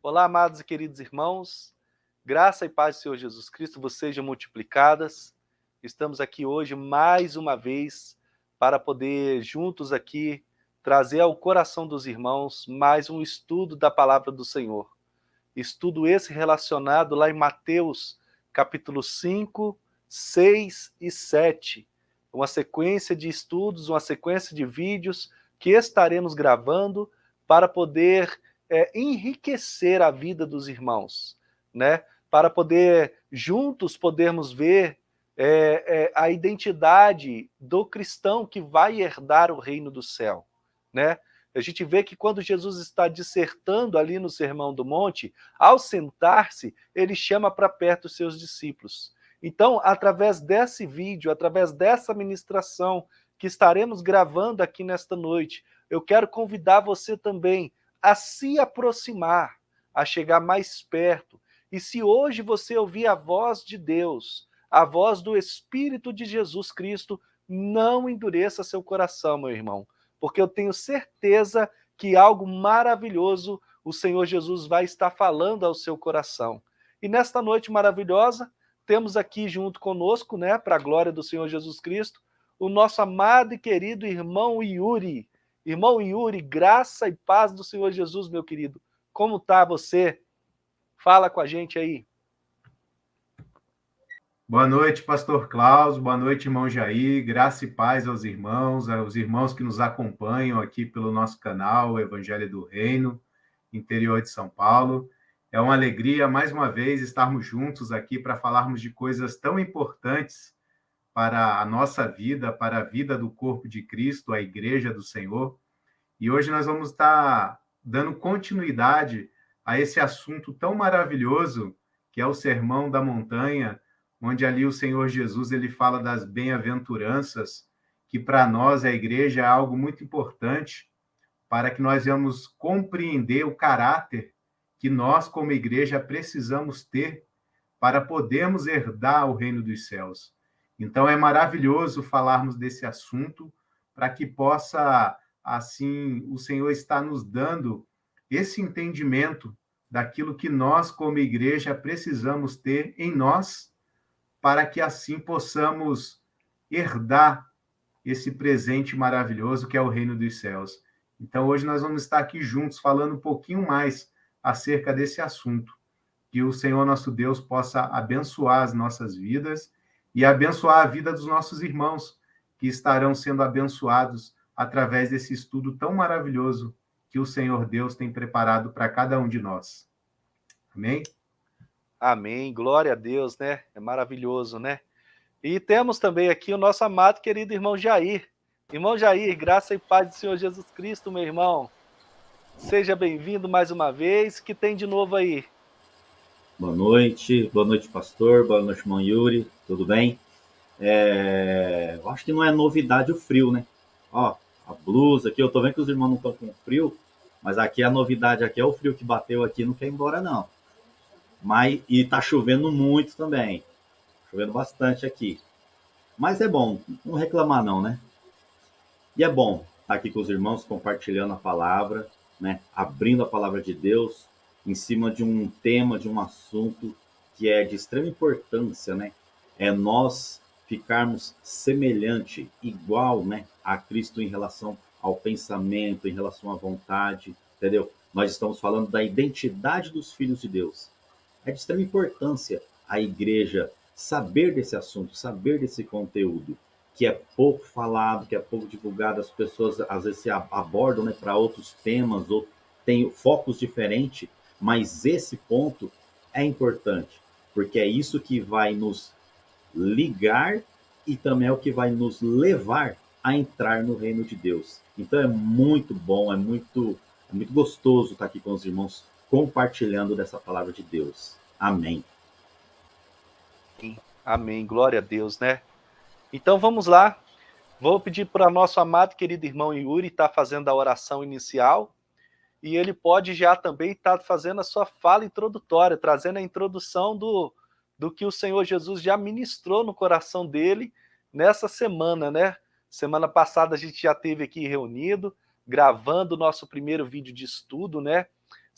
Olá, amados e queridos irmãos, graça e paz do Senhor Jesus Cristo vos sejam multiplicadas. Estamos aqui hoje mais uma vez para poder juntos aqui trazer ao coração dos irmãos mais um estudo da palavra do Senhor. Estudo esse relacionado lá em Mateus, capítulo 5, 6 e 7. Uma sequência de estudos, uma sequência de vídeos que estaremos gravando para poder enriquecer a vida dos irmãos, né? Para poder juntos podermos ver a identidade do cristão que vai herdar o reino do céu, né? A gente vê que quando Jesus está dissertando ali no Sermão do Monte, ao sentar-se, ele chama para perto os seus discípulos. Então, através desse vídeo, através dessa ministração que estaremos gravando aqui nesta noite, eu quero convidar você também a se aproximar, a chegar mais perto. E se hoje você ouvir a voz de Deus, a voz do Espírito de Jesus Cristo, não endureça seu coração, meu irmão, porque eu tenho certeza que algo maravilhoso o Senhor Jesus vai estar falando ao seu coração. E nesta noite maravilhosa, temos aqui junto conosco, né, para a glória do Senhor Jesus Cristo, o nosso amado e querido irmão Yuri. Irmão Yuri, graça e paz do Senhor Jesus, meu querido. Como tá você? Fala com a gente aí. Boa noite, pastor Klaus. Boa noite, irmão Jair. Graça e paz aos irmãos que nos acompanham aqui pelo nosso canal Evangelho do Reino, interior de São Paulo. É uma alegria, mais uma vez, estarmos juntos aqui para falarmos de coisas tão importantes para a nossa vida, para a vida do corpo de Cristo, a Igreja do Senhor. E hoje nós vamos estar dando continuidade a esse assunto tão maravilhoso que é o Sermão da Montanha, onde ali o Senhor Jesus ele fala das bem-aventuranças, que para nós, a igreja, é algo muito importante para que nós venhamos compreender o caráter que nós, como igreja, precisamos ter para podermos herdar o reino dos céus. Então, é maravilhoso falarmos desse assunto para que possa, assim, o Senhor estar nos dando esse entendimento daquilo que nós, como igreja, precisamos ter em nós para que assim possamos herdar esse presente maravilhoso que é o reino dos céus. Então, hoje nós vamos estar aqui juntos falando um pouquinho mais acerca desse assunto. Que o Senhor nosso Deus possa abençoar as nossas vidas e abençoar a vida dos nossos irmãos, que estarão sendo abençoados através desse estudo tão maravilhoso que o Senhor Deus tem preparado para cada um de nós. Amém? Amém, glória a Deus, né? É maravilhoso, né? E temos também aqui o nosso amado querido irmão Jair. Irmão Jair, graça e paz do Senhor Jesus Cristo, meu irmão. Seja bem-vindo mais uma vez. O que tem de novo aí? Boa noite, pastor, boa noite, irmão Yuri, tudo bem? Eu acho que não é novidade o frio, né? Ó, a blusa aqui, eu tô vendo que os irmãos não estão com frio, mas aqui a novidade aqui é o frio que bateu aqui, não quer ir embora não. E tá chovendo muito também, chovendo bastante aqui. Mas é bom, não reclamar não, né? E é bom estar aqui com os irmãos compartilhando a palavra, né? Abrindo a palavra de Deus em cima de um tema, de um assunto que é de extrema importância, né? É nós ficarmos semelhante, igual, né, a Cristo em relação ao pensamento, em relação à vontade, entendeu? Nós estamos falando da identidade dos filhos de Deus. É de extrema importância a igreja saber desse assunto, saber desse conteúdo, que é pouco falado, que é pouco divulgado, as pessoas às vezes se abordam, né, para outros temas, ou têm focos diferentes, mas esse ponto é importante, porque é isso que vai nos ligar e também é o que vai nos levar a entrar no reino de Deus. Então é muito bom, é muito gostoso estar aqui com os irmãos compartilhando dessa palavra de Deus. Amém. Amém, glória a Deus, né? Então vamos lá. Vou pedir para nosso amado querido irmão Yuri estar fazendo a oração inicial e ele pode já também estar fazendo a sua fala introdutória, trazendo a introdução do que o Senhor Jesus já ministrou no coração dele nessa semana, né? Semana passada a gente já teve aqui reunido, gravando o nosso primeiro vídeo de estudo, né?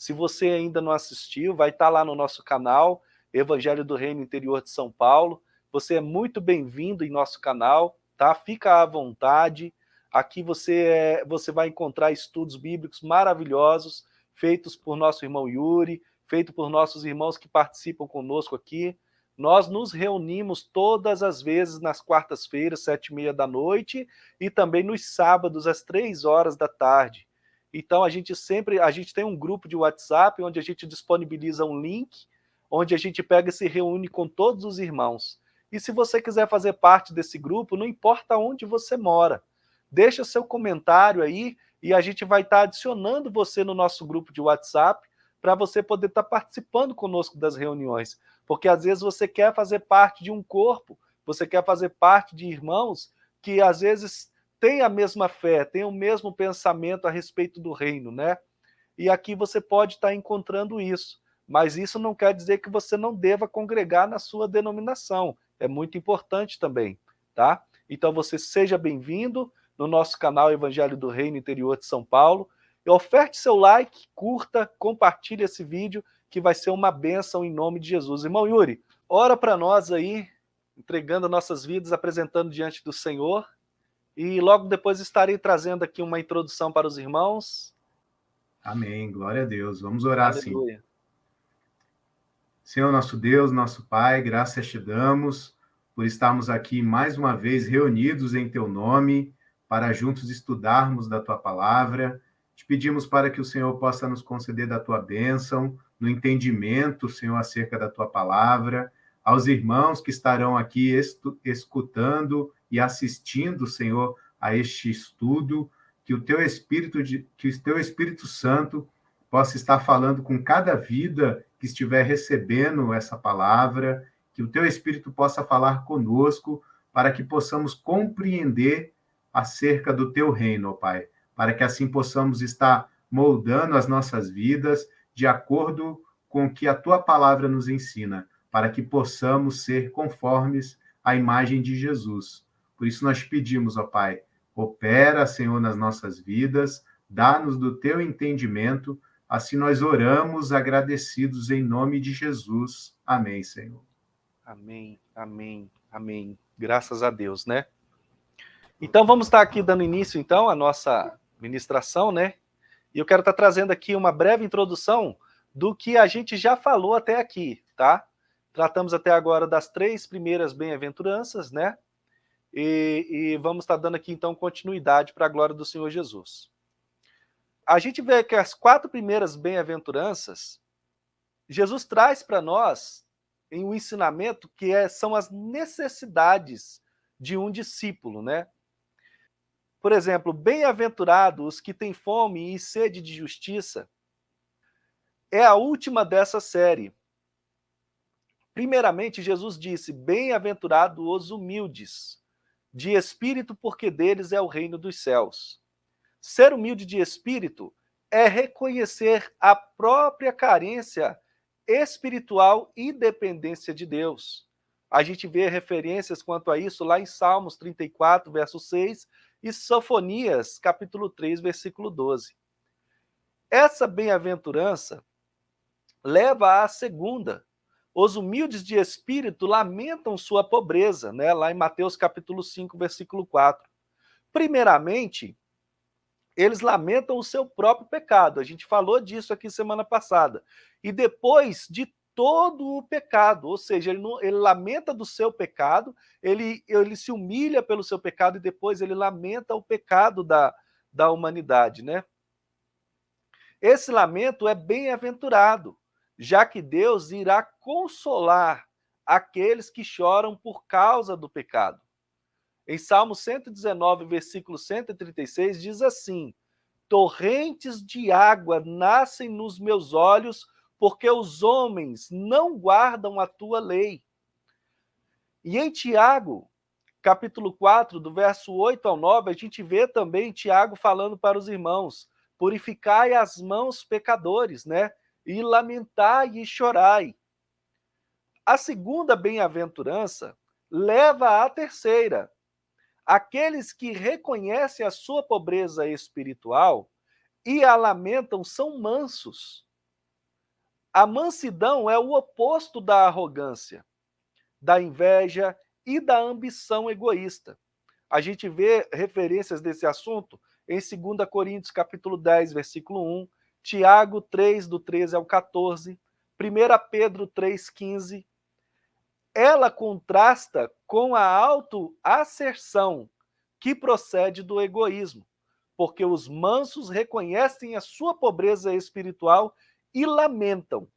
Se você ainda não assistiu, vai estar lá no nosso canal, Evangelho do Reino Interior de São Paulo. Você é muito bem-vindo em nosso canal, tá? Fica à vontade. Aqui você vai encontrar estudos bíblicos maravilhosos, feitos por nosso irmão Yuri, feito por nossos irmãos que participam conosco aqui. Nós nos reunimos todas as vezes nas quartas-feiras, 7h30 e também nos sábados, às 15h. Então, a gente tem um grupo de WhatsApp onde a gente disponibiliza um link, onde a gente pega e se reúne com todos os irmãos. E se você quiser fazer parte desse grupo, não importa onde você mora, deixa seu comentário aí e a gente vai estar adicionando você no nosso grupo de WhatsApp para você poder estar participando conosco das reuniões. Porque às vezes você quer fazer parte de um corpo, você quer fazer parte de irmãos que às vezes têm a mesma fé, têm o mesmo pensamento a respeito do reino, né? E aqui você pode estar encontrando isso. Mas isso não quer dizer que você não deva congregar na sua denominação. É muito importante também, tá? Então você seja bem-vindo no nosso canal Evangelho do Reino Interior de São Paulo. E oferte seu like, curta, compartilhe esse vídeo, que vai ser uma bênção em nome de Jesus. Irmão Yuri, ora para nós aí, entregando nossas vidas, apresentando diante do Senhor, e logo depois estarei trazendo aqui uma introdução para os irmãos. Amém, glória a Deus. Vamos orar assim. Aleluia. Senhor nosso Deus, nosso Pai, graças te damos por estarmos aqui mais uma vez reunidos em teu nome, para juntos estudarmos da tua palavra. Te pedimos para que o Senhor possa nos conceder da tua bênção, no entendimento, Senhor, acerca da tua palavra, aos irmãos que estarão aqui escutando e assistindo, Senhor, a este estudo, que o teu Espírito Santo possa estar falando com cada vida que estiver recebendo essa palavra, que o teu Espírito possa falar conosco, para que possamos compreender acerca do teu reino, ó Pai, para que assim possamos estar moldando as nossas vidas de acordo com o que a tua palavra nos ensina, para que possamos ser conformes à imagem de Jesus. Por isso nós pedimos, ó Pai, opera, Senhor, nas nossas vidas, dá-nos do teu entendimento. Assim nós oramos agradecidos em nome de Jesus. Amém, Senhor. Amém, amém, amém. Graças a Deus, né? Então vamos estar aqui dando início, então, à nossa ministração, né? E eu quero estar trazendo aqui uma breve introdução do que a gente já falou até aqui, tá? Tratamos até agora das 3 primeiras bem-aventuranças, né? E vamos estar dando aqui, então, continuidade para a glória do Senhor Jesus. A gente vê que as 4 primeiras bem-aventuranças, Jesus traz para nós em um ensinamento que são as necessidades de um discípulo, né? Por exemplo, bem-aventurados os que têm fome e sede de justiça, é a última dessa série. Primeiramente, Jesus disse, bem-aventurados os humildes, de espírito, porque deles é o reino dos céus. Ser humilde de espírito é reconhecer a própria carência espiritual e dependência de Deus. A gente vê referências quanto a isso lá em Salmos 34, verso 6, e Sofonias, capítulo 3, versículo 12. Essa bem-aventurança leva à segunda. Os humildes de espírito lamentam sua pobreza, né? Lá em Mateus capítulo 5, versículo 4. Primeiramente, eles lamentam o seu próprio pecado. A gente falou disso aqui semana passada. E depois de todo o pecado, ou seja, ele lamenta do seu pecado, ele se humilha pelo seu pecado e depois ele lamenta o pecado da humanidade, né? Esse lamento é bem-aventurado, já que Deus irá consolar aqueles que choram por causa do pecado. Em Salmo 119, versículo 136, diz assim, torrentes de água nascem nos meus olhos, porque os homens não guardam a tua lei. E em Tiago, capítulo 4, do verso 8 ao 9, a gente vê também Tiago falando para os irmãos, purificai as mãos, pecadores, né? E lamentai e chorai. A segunda bem-aventurança leva à terceira. Aqueles que reconhecem a sua pobreza espiritual e a lamentam são mansos. A mansidão é o oposto da arrogância, da inveja e da ambição egoísta. A gente vê referências desse assunto em 2 Coríntios capítulo 10, versículo 1, Tiago 3, do 13 ao 14, 1 Pedro 3,15. Ela contrasta com a autoasserção que procede do egoísmo, porque os mansos reconhecem a sua pobreza espiritual e lamentam.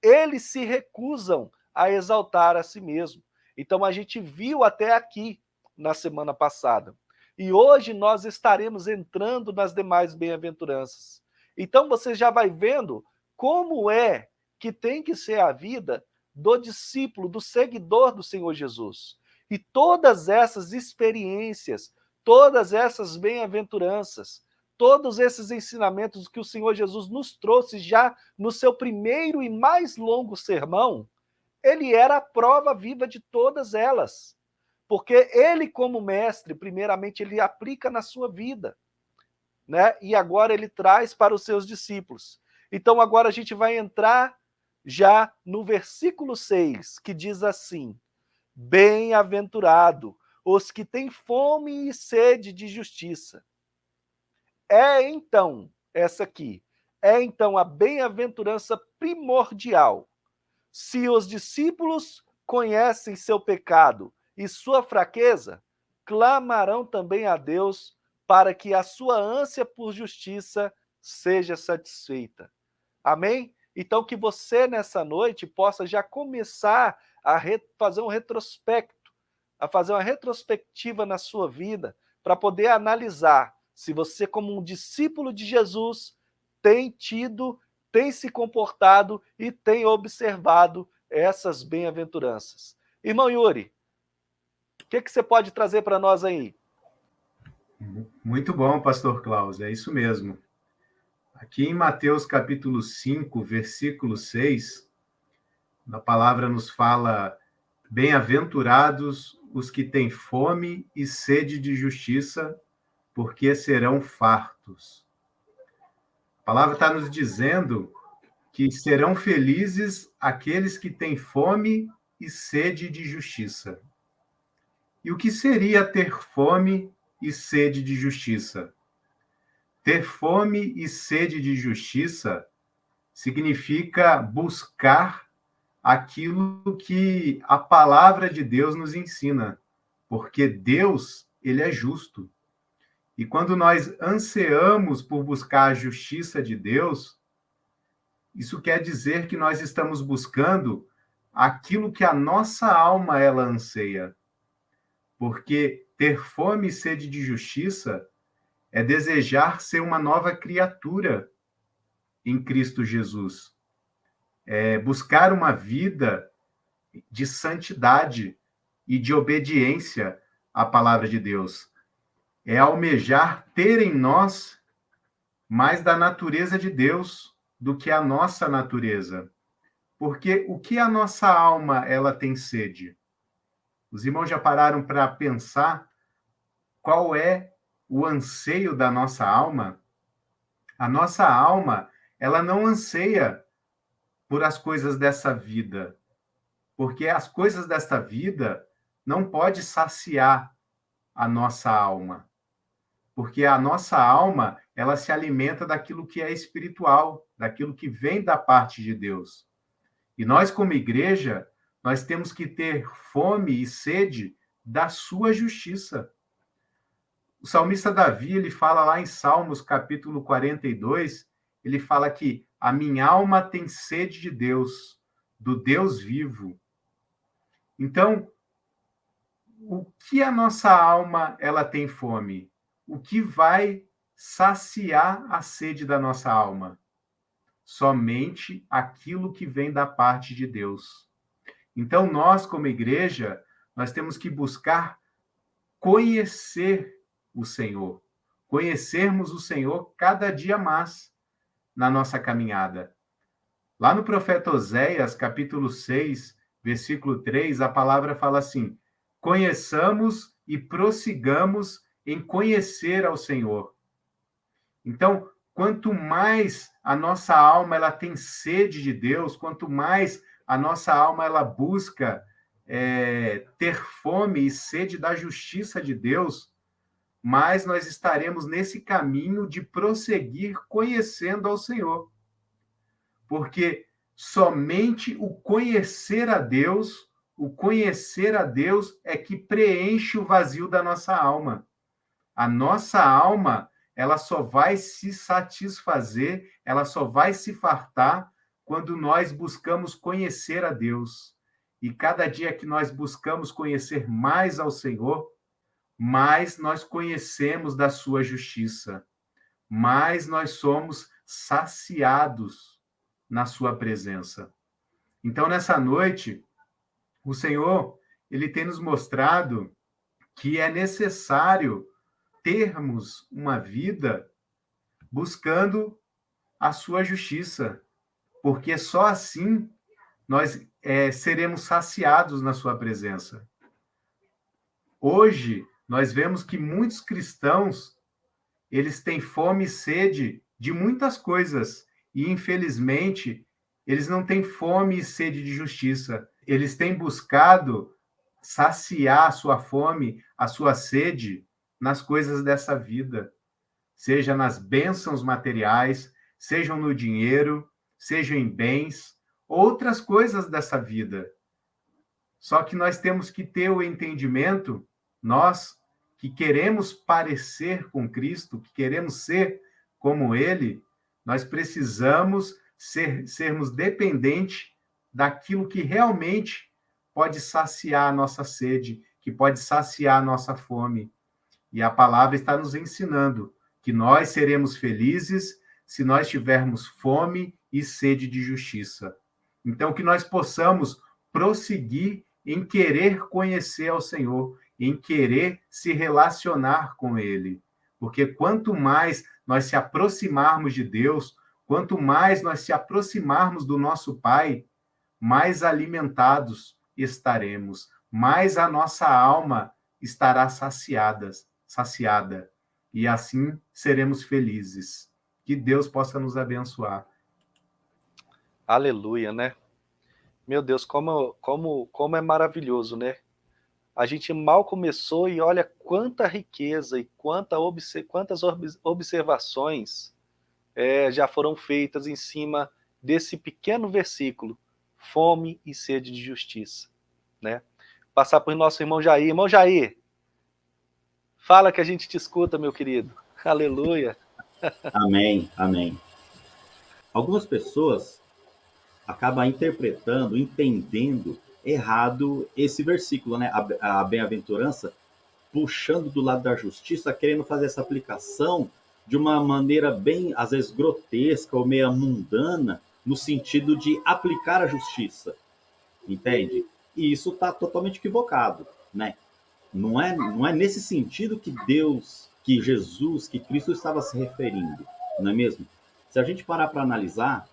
Eles se recusam a exaltar a si mesmo. Então a gente viu até aqui na semana passada. E hoje nós estaremos entrando nas demais bem-aventuranças. Então você já vai vendo como é que tem que ser a vida do discípulo, do seguidor do Senhor Jesus. E todas essas experiências, todas essas bem-aventuranças, todos esses ensinamentos que o Senhor Jesus nos trouxe já no seu primeiro e mais longo sermão, ele era a prova viva de todas elas. Porque ele, como mestre, primeiramente, ele aplica na sua vida, né? E agora ele traz para os seus discípulos. Então agora a gente vai entrar já no versículo 6, que diz assim: bem-aventurado os que têm fome e sede de justiça. Essa aqui, é então a bem-aventurança primordial. Se os discípulos conhecem seu pecado e sua fraqueza, clamarão também a Deus para que a sua ânsia por justiça seja satisfeita. Amém? Então que você nessa noite possa já começar a fazer um retrospecto, a fazer uma retrospectiva na sua vida, para poder analisar se você, como um discípulo de Jesus, tem tido, tem se comportado e tem observado essas bem-aventuranças. Irmão Yuri, o que você pode trazer para nós aí? Muito bom, pastor Klaus, é isso mesmo. Aqui em Mateus capítulo 5, versículo 6, a palavra nos fala: bem-aventurados os que têm fome e sede de justiça, porque serão fartos. A palavra está nos dizendo que serão felizes aqueles que têm fome e sede de justiça. E o que seria ter fome e sede de justiça? Ter fome e sede de justiça significa buscar aquilo que a palavra de Deus nos ensina, porque Deus, ele é justo. E quando nós ansiamos por buscar a justiça de Deus, isso quer dizer que nós estamos buscando aquilo que a nossa alma ela anseia. Porque ter fome e sede de justiça é desejar ser uma nova criatura em Cristo Jesus. É buscar uma vida de santidade e de obediência à palavra de Deus. É almejar ter em nós mais da natureza de Deus do que a nossa natureza. Porque o que a nossa alma ela tem sede? Os irmãos já pararam para pensar qual é o anseio da nossa alma? A nossa alma, ela não anseia por as coisas dessa vida, porque as coisas desta vida não pode saciar a nossa alma, porque a nossa alma, ela se alimenta daquilo que é espiritual, daquilo que vem da parte de Deus. E nós, como igreja, nós temos que ter fome e sede da sua justiça. O salmista Davi, ele fala lá em Salmos, capítulo 42, ele fala que a minha alma tem sede de Deus, do Deus vivo. Então, o que a nossa alma ela tem fome? O que vai saciar a sede da nossa alma? Somente aquilo que vem da parte de Deus. Então, nós, como igreja, nós temos que buscar conhecer o Senhor, conhecermos o Senhor cada dia mais na nossa caminhada. Lá no profeta Oséias, capítulo 6, versículo 3, a palavra fala assim: conheçamos e prossigamos em conhecer ao Senhor. Então, quanto mais a nossa alma ela tem sede de Deus, quanto mais a nossa alma ela busca ter fome e sede da justiça de Deus, mais nós estaremos nesse caminho de prosseguir conhecendo ao Senhor. Porque somente o conhecer a Deus é que preenche o vazio da nossa alma. A nossa alma, ela só vai se satisfazer, ela só vai se fartar quando nós buscamos conhecer a Deus. E cada dia que nós buscamos conhecer mais ao Senhor, mais nós conhecemos da sua justiça, mais nós somos saciados na sua presença. Então, nessa noite, o Senhor, ele tem nos mostrado que é necessário termos uma vida buscando a sua justiça, porque só assim nós seremos saciados na sua presença. Hoje, nós vemos que muitos cristãos, eles têm fome e sede de muitas coisas, e infelizmente, eles não têm fome e sede de justiça. Eles têm buscado saciar a sua fome, a sua sede nas coisas dessa vida, seja nas bênçãos materiais, sejam no dinheiro, sejam em bens, outras coisas dessa vida. Só que nós temos que ter o entendimento, nós que queremos parecer com Cristo, que queremos ser como Ele, nós precisamos sermos dependentes daquilo que realmente pode saciar a nossa sede, que pode saciar a nossa fome. E a palavra está nos ensinando que nós seremos felizes se nós tivermos fome e sede de justiça. Então, que nós possamos prosseguir em querer conhecer ao Senhor, em querer se relacionar com Ele. Porque quanto mais nós se aproximarmos de Deus, quanto mais nós se aproximarmos do nosso Pai, mais alimentados estaremos, mais a nossa alma estará saciada, e assim seremos felizes. Que Deus possa nos abençoar. Aleluia, né? Meu Deus, como é maravilhoso, né? A gente mal começou e olha quanta riqueza e quantas observações já foram feitas em cima desse pequeno versículo, fome e sede de justiça, né? Passar por nosso irmão Jair. Irmão Jair, fala que a gente te escuta, meu querido. Aleluia. Amém, amém. Algumas pessoas acabam interpretando, entendendo errado esse versículo, né? A bem-aventurança, puxando do lado da justiça, querendo fazer essa aplicação de uma maneira bem, às vezes, grotesca ou meio mundana, no sentido de aplicar a justiça, entende? E isso está totalmente equivocado, né? Não é nesse sentido que Deus, que Jesus, que Cristo estava se referindo, não é mesmo? Se a gente parar para analisar,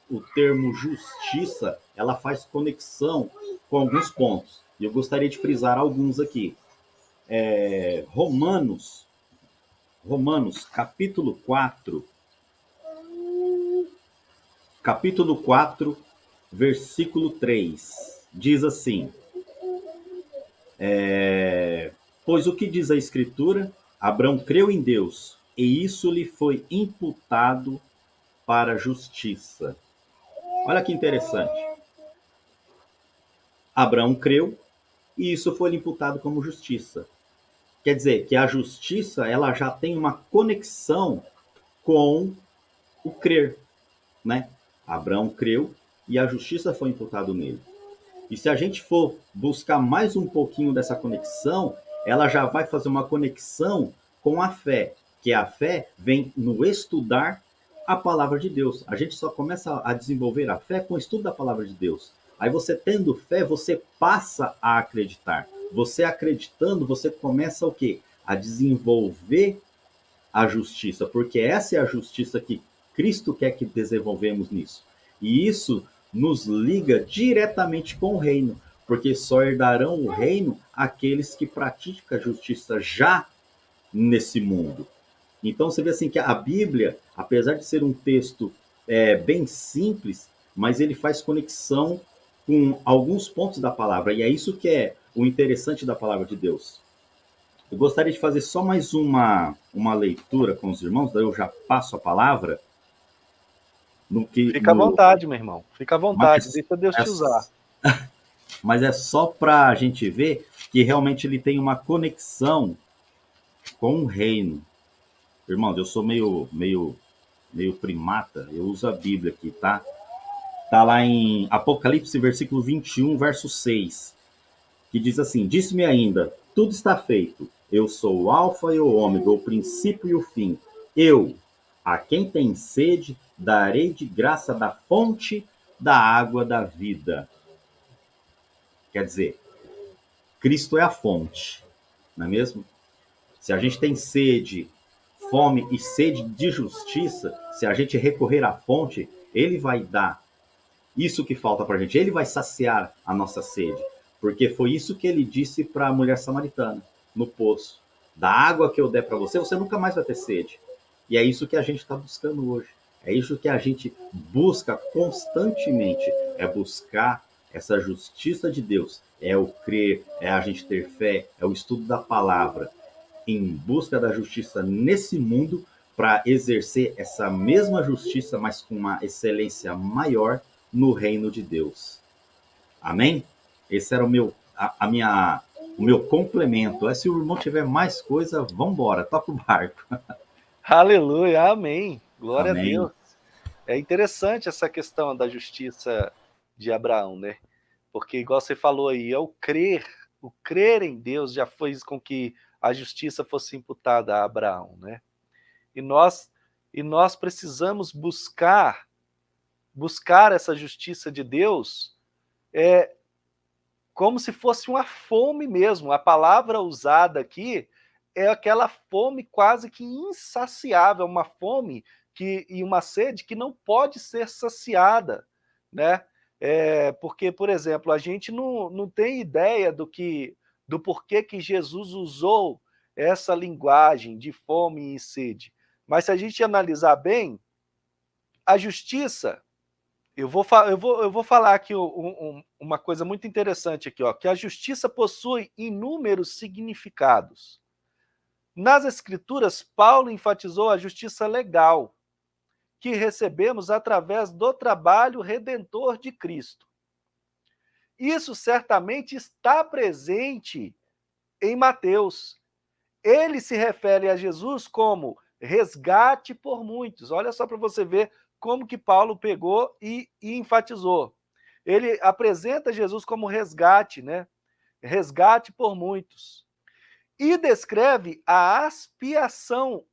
o termo justiça, ela faz conexão com alguns pontos. E eu gostaria de frisar alguns aqui. Romanos, capítulo 4, versículo 3, diz assim: pois o que diz a Escritura? Abraão creu em Deus, e isso lhe foi imputado para a justiça. Olha que interessante. Abraão creu, e isso foi lhe imputado como justiça. Quer dizer que a justiça, ela já tem uma conexão com o crer, né? Abraão creu e a justiça foi imputada nele. E se a gente for buscar mais um pouquinho dessa conexão, ela já vai fazer uma conexão com a fé, que a fé vem no estudar a palavra de Deus. A gente só começa a desenvolver a fé com o estudo da palavra de Deus. Aí você tendo fé, você passa a acreditar. Você acreditando, você começa o quê? A desenvolver a justiça, porque essa é a justiça que Cristo quer que desenvolvemos nisso. E isso nos liga diretamente com o reino, porque só herdarão o reino aqueles que praticam a justiça já nesse mundo. Então você vê assim que a Bíblia, apesar de ser um texto bem simples, mas ele faz conexão com alguns pontos da palavra. E é isso que é o interessante da palavra de Deus. Eu gostaria de fazer só mais uma leitura com os irmãos, daí eu já passo a palavra no que Fica à no vontade, meu irmão. Fica à vontade, mas deixa Deus é, te usar. mas é só para a gente ver que realmente ele tem uma conexão com o reino. Irmãos, eu sou meio primata, eu uso a Bíblia aqui, tá? Tá lá em Apocalipse, versículo 21, verso 6, que diz assim: Disse-me ainda, tudo está feito. Eu sou o alfa e o ômega, o princípio e o fim. Eu, a quem tem sede, darei de graça da fonte da água da vida. Quer dizer, Cristo é a fonte, não é mesmo? Se a gente tem sede, fome e sede de justiça, se a gente recorrer à fonte, ele vai dar isso que falta para a gente. Ele vai saciar a nossa sede. Porque foi isso que ele disse para a mulher samaritana, no poço. Da água que eu der para você, você nunca mais vai ter sede. E é isso que a gente está buscando hoje. É isso que a gente busca constantemente. É buscar essa justiça de Deus. É o crer, é a gente ter fé, é o estudo da palavra. Em busca da justiça nesse mundo, para exercer essa mesma justiça, mas com uma excelência maior no reino de Deus. Amém? Esse era o meu complemento. Se o irmão tiver mais coisa, vamos embora, toca o barco. Aleluia, amém. Glória a Amém. Deus. É interessante essa questão da justiça de Abraão, né? Porque, igual você falou aí, o crer em Deus já fez com que a justiça fosse imputada a Abraão, né? E nós precisamos buscar essa justiça de Deus como se fosse uma fome mesmo. A palavra usada aqui é aquela fome quase que insaciável, uma fome e uma sede que não pode ser saciada, né? Porque, por exemplo, a gente não tem ideia do porquê que Jesus usou essa linguagem de fome e sede. Mas se a gente analisar bem, a justiça, eu vou falar aqui uma coisa muito interessante aqui, ó, que a justiça possui inúmeros significados. Nas Escrituras, Paulo enfatizou a justiça legal, que recebemos através do trabalho redentor de Cristo. Isso certamente está presente em Mateus. Ele se refere a Jesus como resgate por muitos. Olha só para você ver como que Paulo pegou e enfatizou. Ele apresenta Jesus como resgate, né? Resgate por muitos. E descreve a expiação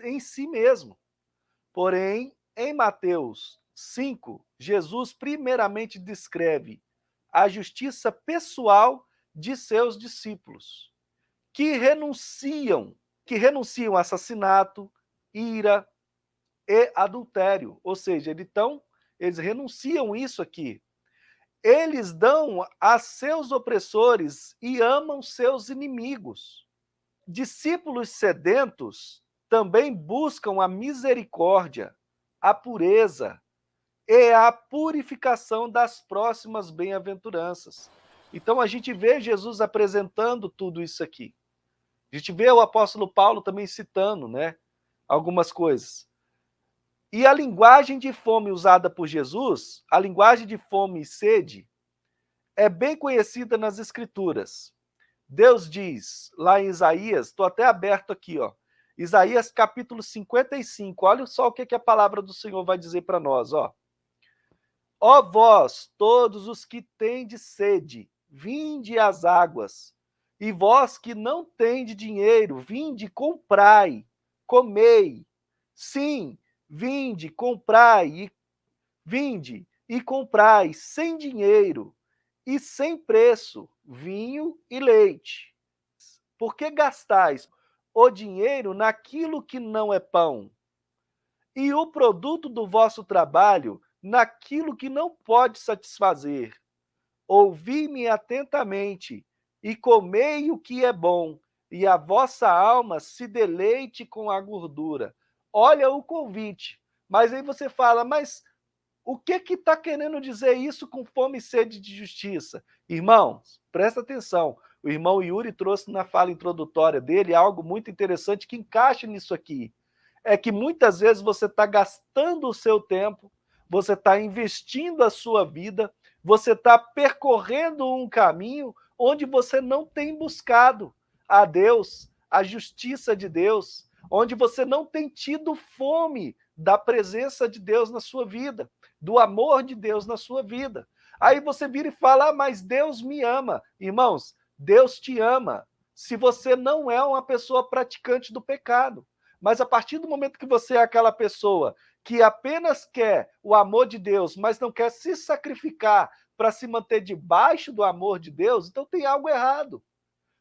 em si mesmo. Porém, em Mateus 5, Jesus primeiramente descreve a justiça pessoal de seus discípulos, que renunciam a assassinato, ira e adultério. Ou seja, eles renunciam isso aqui. Eles dão a seus opressores e amam seus inimigos. Discípulos sedentos também buscam a misericórdia, a pureza e a purificação das próximas bem-aventuranças. Então a gente vê Jesus apresentando tudo isso aqui. A gente vê o apóstolo Paulo também citando, né, algumas coisas. E a linguagem de fome usada por Jesus, a linguagem de fome e sede, é bem conhecida nas Escrituras. Deus diz lá em Isaías, estou até aberto aqui, ó, Isaías capítulo 55, olha só o que a palavra do Senhor vai dizer para nós, ó. Ó vós, todos os que tendes sede, vinde às águas, e vós que não tendes dinheiro, vinde, comprai, comei. Sim, vinde e comprai sem dinheiro e sem preço vinho e leite. Por que gastais o dinheiro naquilo que não é pão? E o produto do vosso trabalho naquilo que não pode satisfazer? Ouvi-me atentamente e comei o que é bom, e a vossa alma se deleite com a gordura. Olha o convite. Mas aí você fala, mas o que está querendo dizer isso com fome e sede de justiça? Irmãos, presta atenção. O irmão Yuri trouxe na fala introdutória dele algo muito interessante que encaixa nisso aqui. É que muitas vezes você está gastando o seu tempo, você está investindo a sua vida, você está percorrendo um caminho onde você não tem buscado a Deus, a justiça de Deus, onde você não tem tido fome da presença de Deus na sua vida, do amor de Deus na sua vida. Aí você vira e fala, mas Deus me ama. Irmãos, Deus te ama se você não é uma pessoa praticante do pecado. Mas a partir do momento que você é aquela pessoa que apenas quer o amor de Deus, mas não quer se sacrificar para se manter debaixo do amor de Deus, então tem algo errado.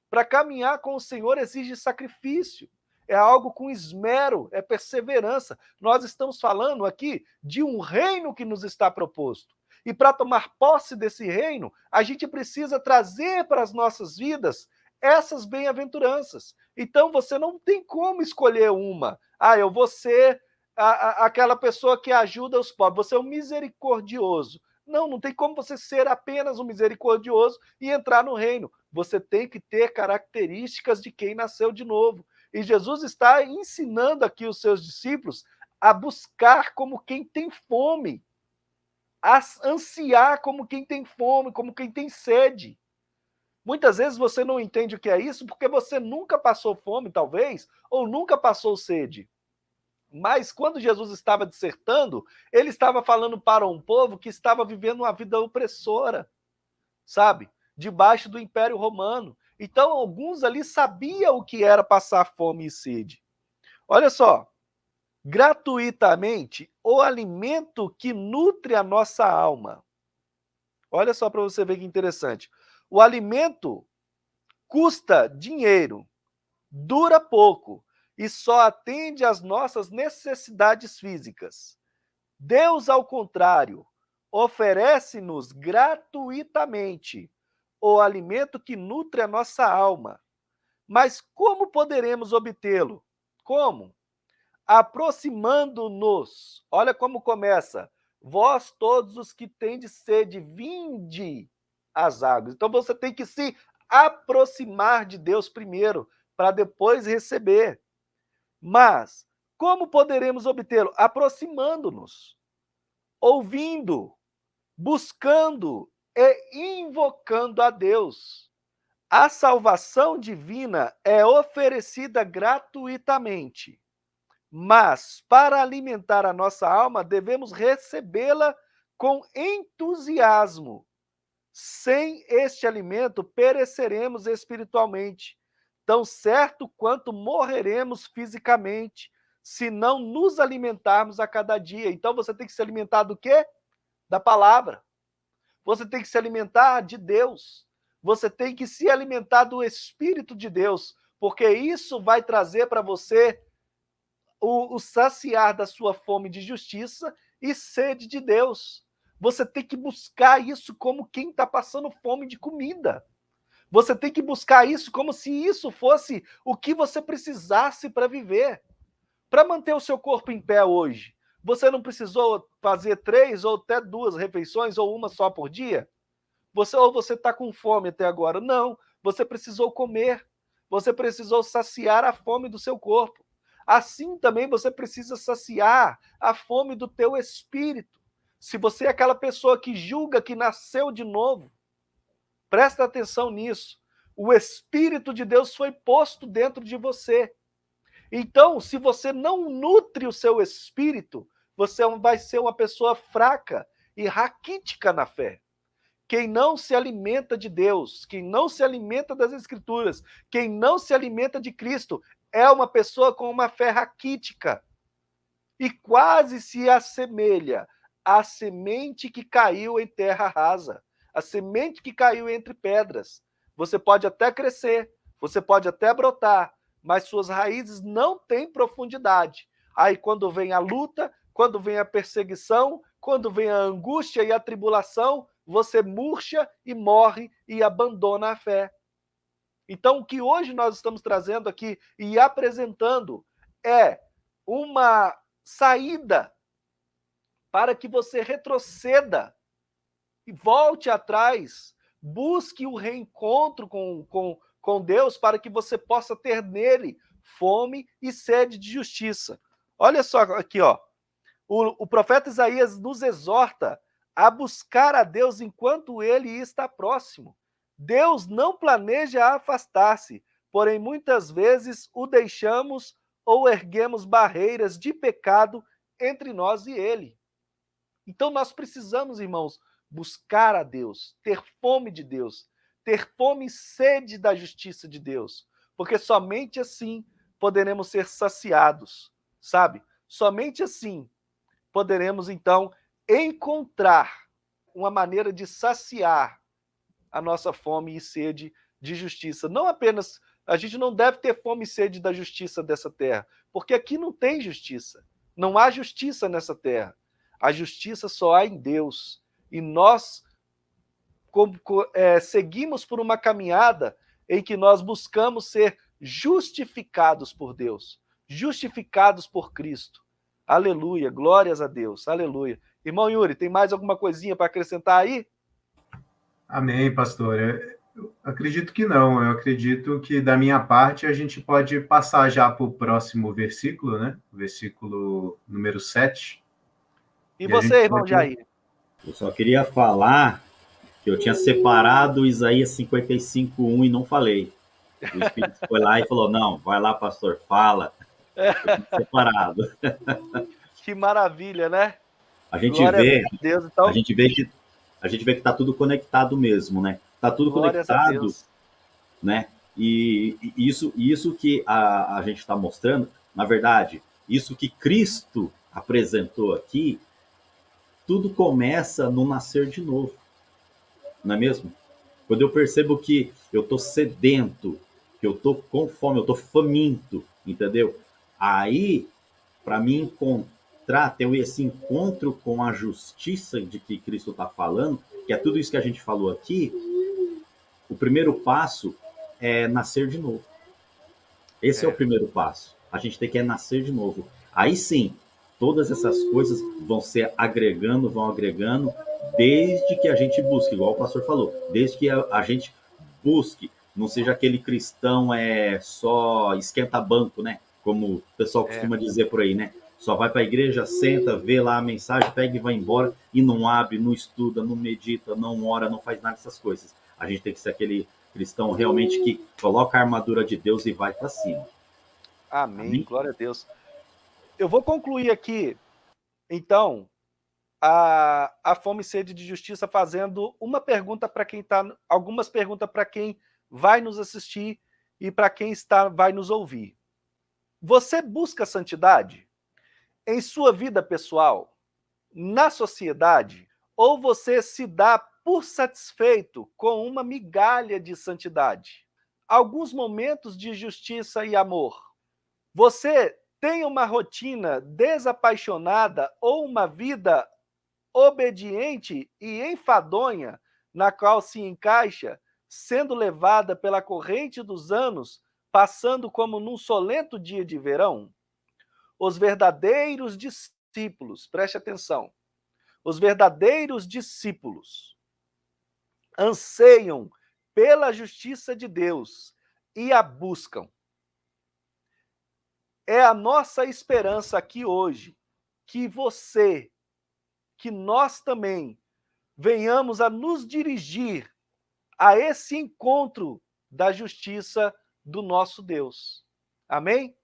Para caminhar com o Senhor exige sacrifício. É algo com esmero, é perseverança. Nós estamos falando aqui de um reino que nos está proposto. E para tomar posse desse reino, a gente precisa trazer para as nossas vidas essas bem-aventuranças. Então você não tem como escolher uma. Eu vou ser aquela pessoa que ajuda os pobres, você é um misericordioso. Não tem como você ser apenas um misericordioso e entrar no reino. Você tem que ter características de quem nasceu de novo. E Jesus está ensinando aqui os seus discípulos a buscar como quem tem fome, a ansiar como quem tem fome, como quem tem sede. Muitas vezes você não entende o que é isso porque você nunca passou fome, talvez, ou nunca passou sede. Mas quando Jesus estava dissertando, ele estava falando para um povo que estava vivendo uma vida opressora, sabe? Debaixo do Império Romano. Então, alguns ali sabiam o que era passar fome e sede. Olha só, gratuitamente, o alimento que nutre a nossa alma. Olha só para você ver que interessante. O alimento custa dinheiro, dura pouco e só atende às nossas necessidades físicas. Deus, ao contrário, oferece-nos gratuitamente o alimento que nutre a nossa alma. Mas como poderemos obtê-lo? Como? Aproximando-nos. Olha como começa. Vós todos os que tendes sede, vinde às águas. Então você tem que se aproximar de Deus primeiro, para depois receber. Mas como poderemos obtê-lo? Aproximando-nos, ouvindo, buscando e invocando a Deus. A salvação divina é oferecida gratuitamente, mas para alimentar a nossa alma devemos recebê-la com entusiasmo. Sem este alimento pereceremos espiritualmente, tão certo quanto morreremos fisicamente, se não nos alimentarmos a cada dia. Então você tem que se alimentar do quê? Da palavra. Você tem que se alimentar de Deus. Você tem que se alimentar do Espírito de Deus, porque isso vai trazer para você o saciar da sua fome de justiça e sede de Deus. Você tem que buscar isso como quem está passando fome de comida. Você tem que buscar isso como se isso fosse o que você precisasse para viver. Para manter o seu corpo em pé hoje, você não precisou fazer 3 ou até 2 refeições ou uma só por dia? Ou você está com fome até agora? Não, você precisou comer. Você precisou saciar a fome do seu corpo. Assim também você precisa saciar a fome do teu espírito. Se você é aquela pessoa que julga que nasceu de novo, presta atenção nisso. O Espírito de Deus foi posto dentro de você. Então, se você não nutre o seu espírito, você vai ser uma pessoa fraca e raquítica na fé. Quem não se alimenta de Deus, quem não se alimenta das Escrituras, quem não se alimenta de Cristo, é uma pessoa com uma fé raquítica e quase se assemelha à semente que caiu em terra rasa, a semente que caiu entre pedras. Você pode até crescer, você pode até brotar, mas suas raízes não têm profundidade. Aí quando vem a luta, quando vem a perseguição, quando vem a angústia e a tribulação, você murcha e morre e abandona a fé. Então, o que hoje nós estamos trazendo aqui e apresentando é uma saída para que você retroceda e volte atrás, busque o reencontro com Deus para que você possa ter nele fome e sede de justiça. Olha só aqui, ó. O profeta Isaías nos exorta a buscar a Deus enquanto ele está próximo. Deus não planeja afastar-se, porém muitas vezes o deixamos ou erguemos barreiras de pecado entre nós e ele. Então nós precisamos, irmãos, buscar a Deus, ter fome de Deus, ter fome e sede da justiça de Deus, porque somente assim poderemos ser saciados, sabe? Somente assim poderemos então encontrar uma maneira de saciar a nossa fome e sede de justiça. Não apenas, a gente não deve ter fome e sede da justiça dessa terra, porque aqui não tem justiça. Não há justiça nessa terra. A justiça só há em Deus. E nós seguimos por uma caminhada em que nós buscamos ser justificados por Deus, justificados por Cristo. Aleluia, glórias a Deus, aleluia. Irmão Yuri, tem mais alguma coisinha para acrescentar aí? Amém, pastor. Eu acredito que não. Eu acredito que, da minha parte, a gente pode passar já para o próximo versículo, né? Versículo número 7. E você, irmão pode... Jair? Eu só queria falar que eu tinha separado Isaías 55:1 e não falei. O Espírito foi lá e falou, não, vai lá, pastor, fala. Separado. Que maravilha, né? A gente Glória vê, a Deus, então. a gente vê que tá tudo conectado mesmo, né? Tá tudo Glórias a conectado, Deus. né? E isso que a gente está mostrando, na verdade, isso que Cristo apresentou aqui, tudo começa no nascer de novo, não é mesmo? Quando eu percebo que eu tô sedento, que eu tô com fome, eu tô faminto, entendeu? Aí, para mim encontrar, ter esse encontro com a justiça de que Cristo está falando, que é tudo isso que a gente falou aqui, o primeiro passo é nascer de novo. Esse é o primeiro passo. A gente tem que nascer de novo. Aí sim, todas essas coisas vão vão agregando, desde que a gente busque, igual o pastor falou, desde que a gente busque, não seja aquele cristão só esquenta banco, né? Como o pessoal costuma dizer por aí, né? Só vai para a igreja, senta, vê lá a mensagem, pega e vai embora, e não abre, não estuda, não medita, não ora, não faz nada dessas coisas. A gente tem que ser aquele cristão realmente que coloca a armadura de Deus e vai para cima. Amém. Amém? Glória a Deus. Eu vou concluir aqui, então, a fome e sede de justiça fazendo uma pergunta para quem está, algumas perguntas para quem vai nos assistir e para quem vai nos ouvir. Você busca santidade em sua vida pessoal, na sociedade, ou você se dá por satisfeito com uma migalha de santidade? Alguns momentos de justiça e amor. Você tem uma rotina desapaixonada ou uma vida obediente e enfadonha na qual se encaixa, sendo levada pela corrente dos anos, passando como num solento dia de verão? Os verdadeiros discípulos, preste atenção, os verdadeiros discípulos anseiam pela justiça de Deus e a buscam. É a nossa esperança aqui hoje que você, que nós também venhamos a nos dirigir a esse encontro da justiça do nosso Deus. Amém?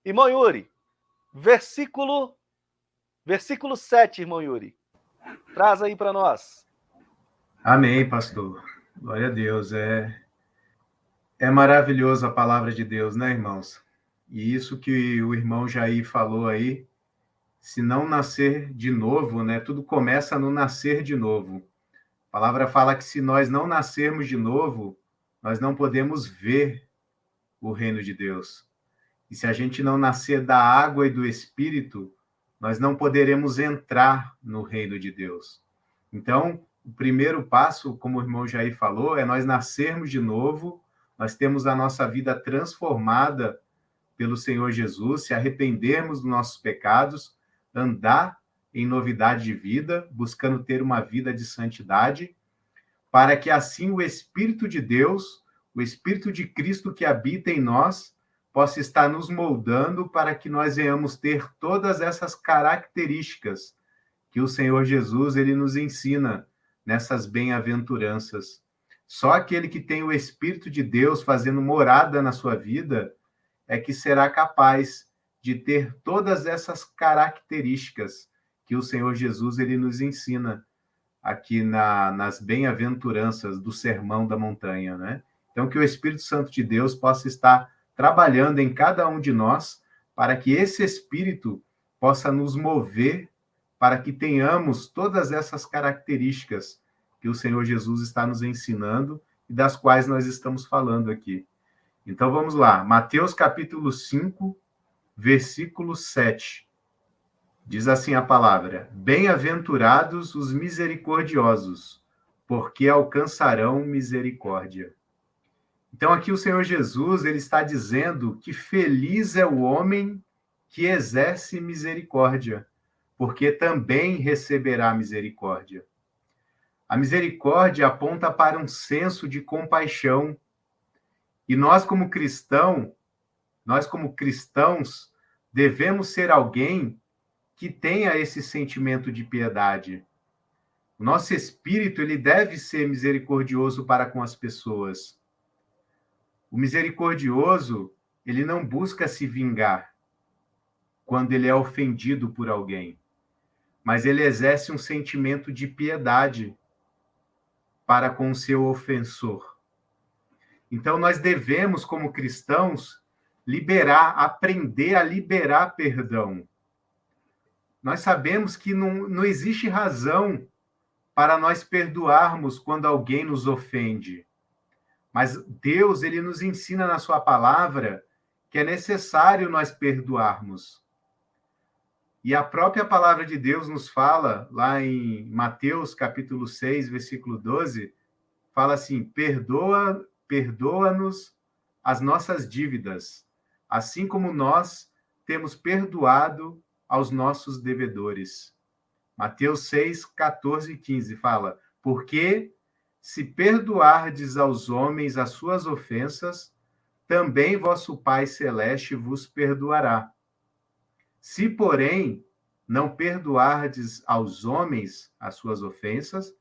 Irmão Yuri, versículo 7, irmão Yuri. Traz aí para nós. Amém, pastor. Glória a Deus. É maravilhoso a palavra de Deus, né, irmãos? E isso que o irmão Jair falou aí, se não nascer de novo, né? Tudo começa no nascer de novo. A palavra fala que se nós não nascermos de novo, nós não podemos ver o reino de Deus. E se a gente não nascer da água e do Espírito, nós não poderemos entrar no reino de Deus. Então, o primeiro passo, como o irmão Jair falou, é nós nascermos de novo, nós temos a nossa vida transformada pelo Senhor Jesus, se arrependermos dos nossos pecados, andar em novidade de vida, buscando ter uma vida de santidade, para que assim o Espírito de Deus, o Espírito de Cristo que habita em nós, possa estar nos moldando para que nós venhamos ter todas essas características que o Senhor Jesus ele nos ensina nessas bem-aventuranças. Só aquele que tem o Espírito de Deus fazendo morada na sua vida é que será capaz de ter todas essas características que o Senhor Jesus ele nos ensina aqui nas bem-aventuranças do Sermão da Montanha, né? Então, que o Espírito Santo de Deus possa estar trabalhando em cada um de nós para que esse Espírito possa nos mover para que tenhamos todas essas características que o Senhor Jesus está nos ensinando e das quais nós estamos falando aqui. Então, vamos lá. Mateus capítulo 5, versículo 7. Diz assim a palavra: Bem-aventurados os misericordiosos, porque alcançarão misericórdia. Então, aqui o Senhor Jesus ele está dizendo que feliz é o homem que exerce misericórdia, porque também receberá misericórdia. A misericórdia aponta para um senso de compaixão. E nós, como cristãos, devemos ser alguém que tenha esse sentimento de piedade. O nosso espírito ele deve ser misericordioso para com as pessoas. O misericordioso, ele não busca se vingar quando ele é ofendido por alguém, mas ele exerce um sentimento de piedade para com o seu ofensor. Então, nós devemos, como cristãos, aprender a liberar perdão. Nós sabemos que não existe razão para nós perdoarmos quando alguém nos ofende. Mas Deus, ele nos ensina na sua palavra que é necessário nós perdoarmos. E a própria palavra de Deus nos fala, lá em Mateus, capítulo 6, versículo 12, fala assim: perdoa-nos as nossas dívidas, assim como nós temos perdoado aos nossos devedores. Mateus 6, 14 e 15 fala: porque se perdoardes aos homens as suas ofensas, também vosso Pai Celeste vos perdoará. Se, porém, não perdoardes aos homens as suas ofensas,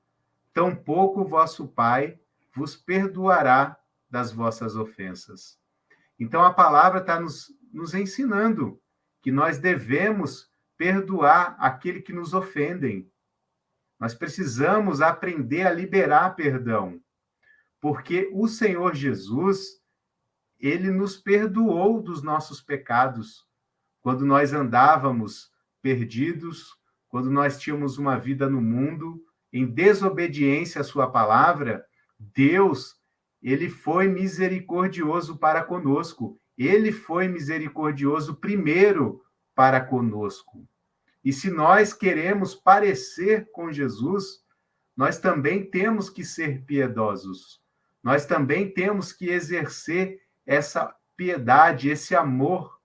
tampouco vosso Pai vos perdoará das vossas ofensas. Então, a palavra está nos ensinando que nós devemos perdoar aquele que nos ofendem. Nós precisamos aprender a liberar perdão, porque o Senhor Jesus, ele nos perdoou dos nossos pecados, quando nós andávamos perdidos, quando nós tínhamos uma vida no mundo, em desobediência à sua palavra, Deus, ele foi misericordioso para conosco. Ele foi misericordioso primeiro para conosco. E se nós queremos parecer com Jesus, nós também temos que ser piedosos. Nós também temos que exercer essa piedade, esse amor.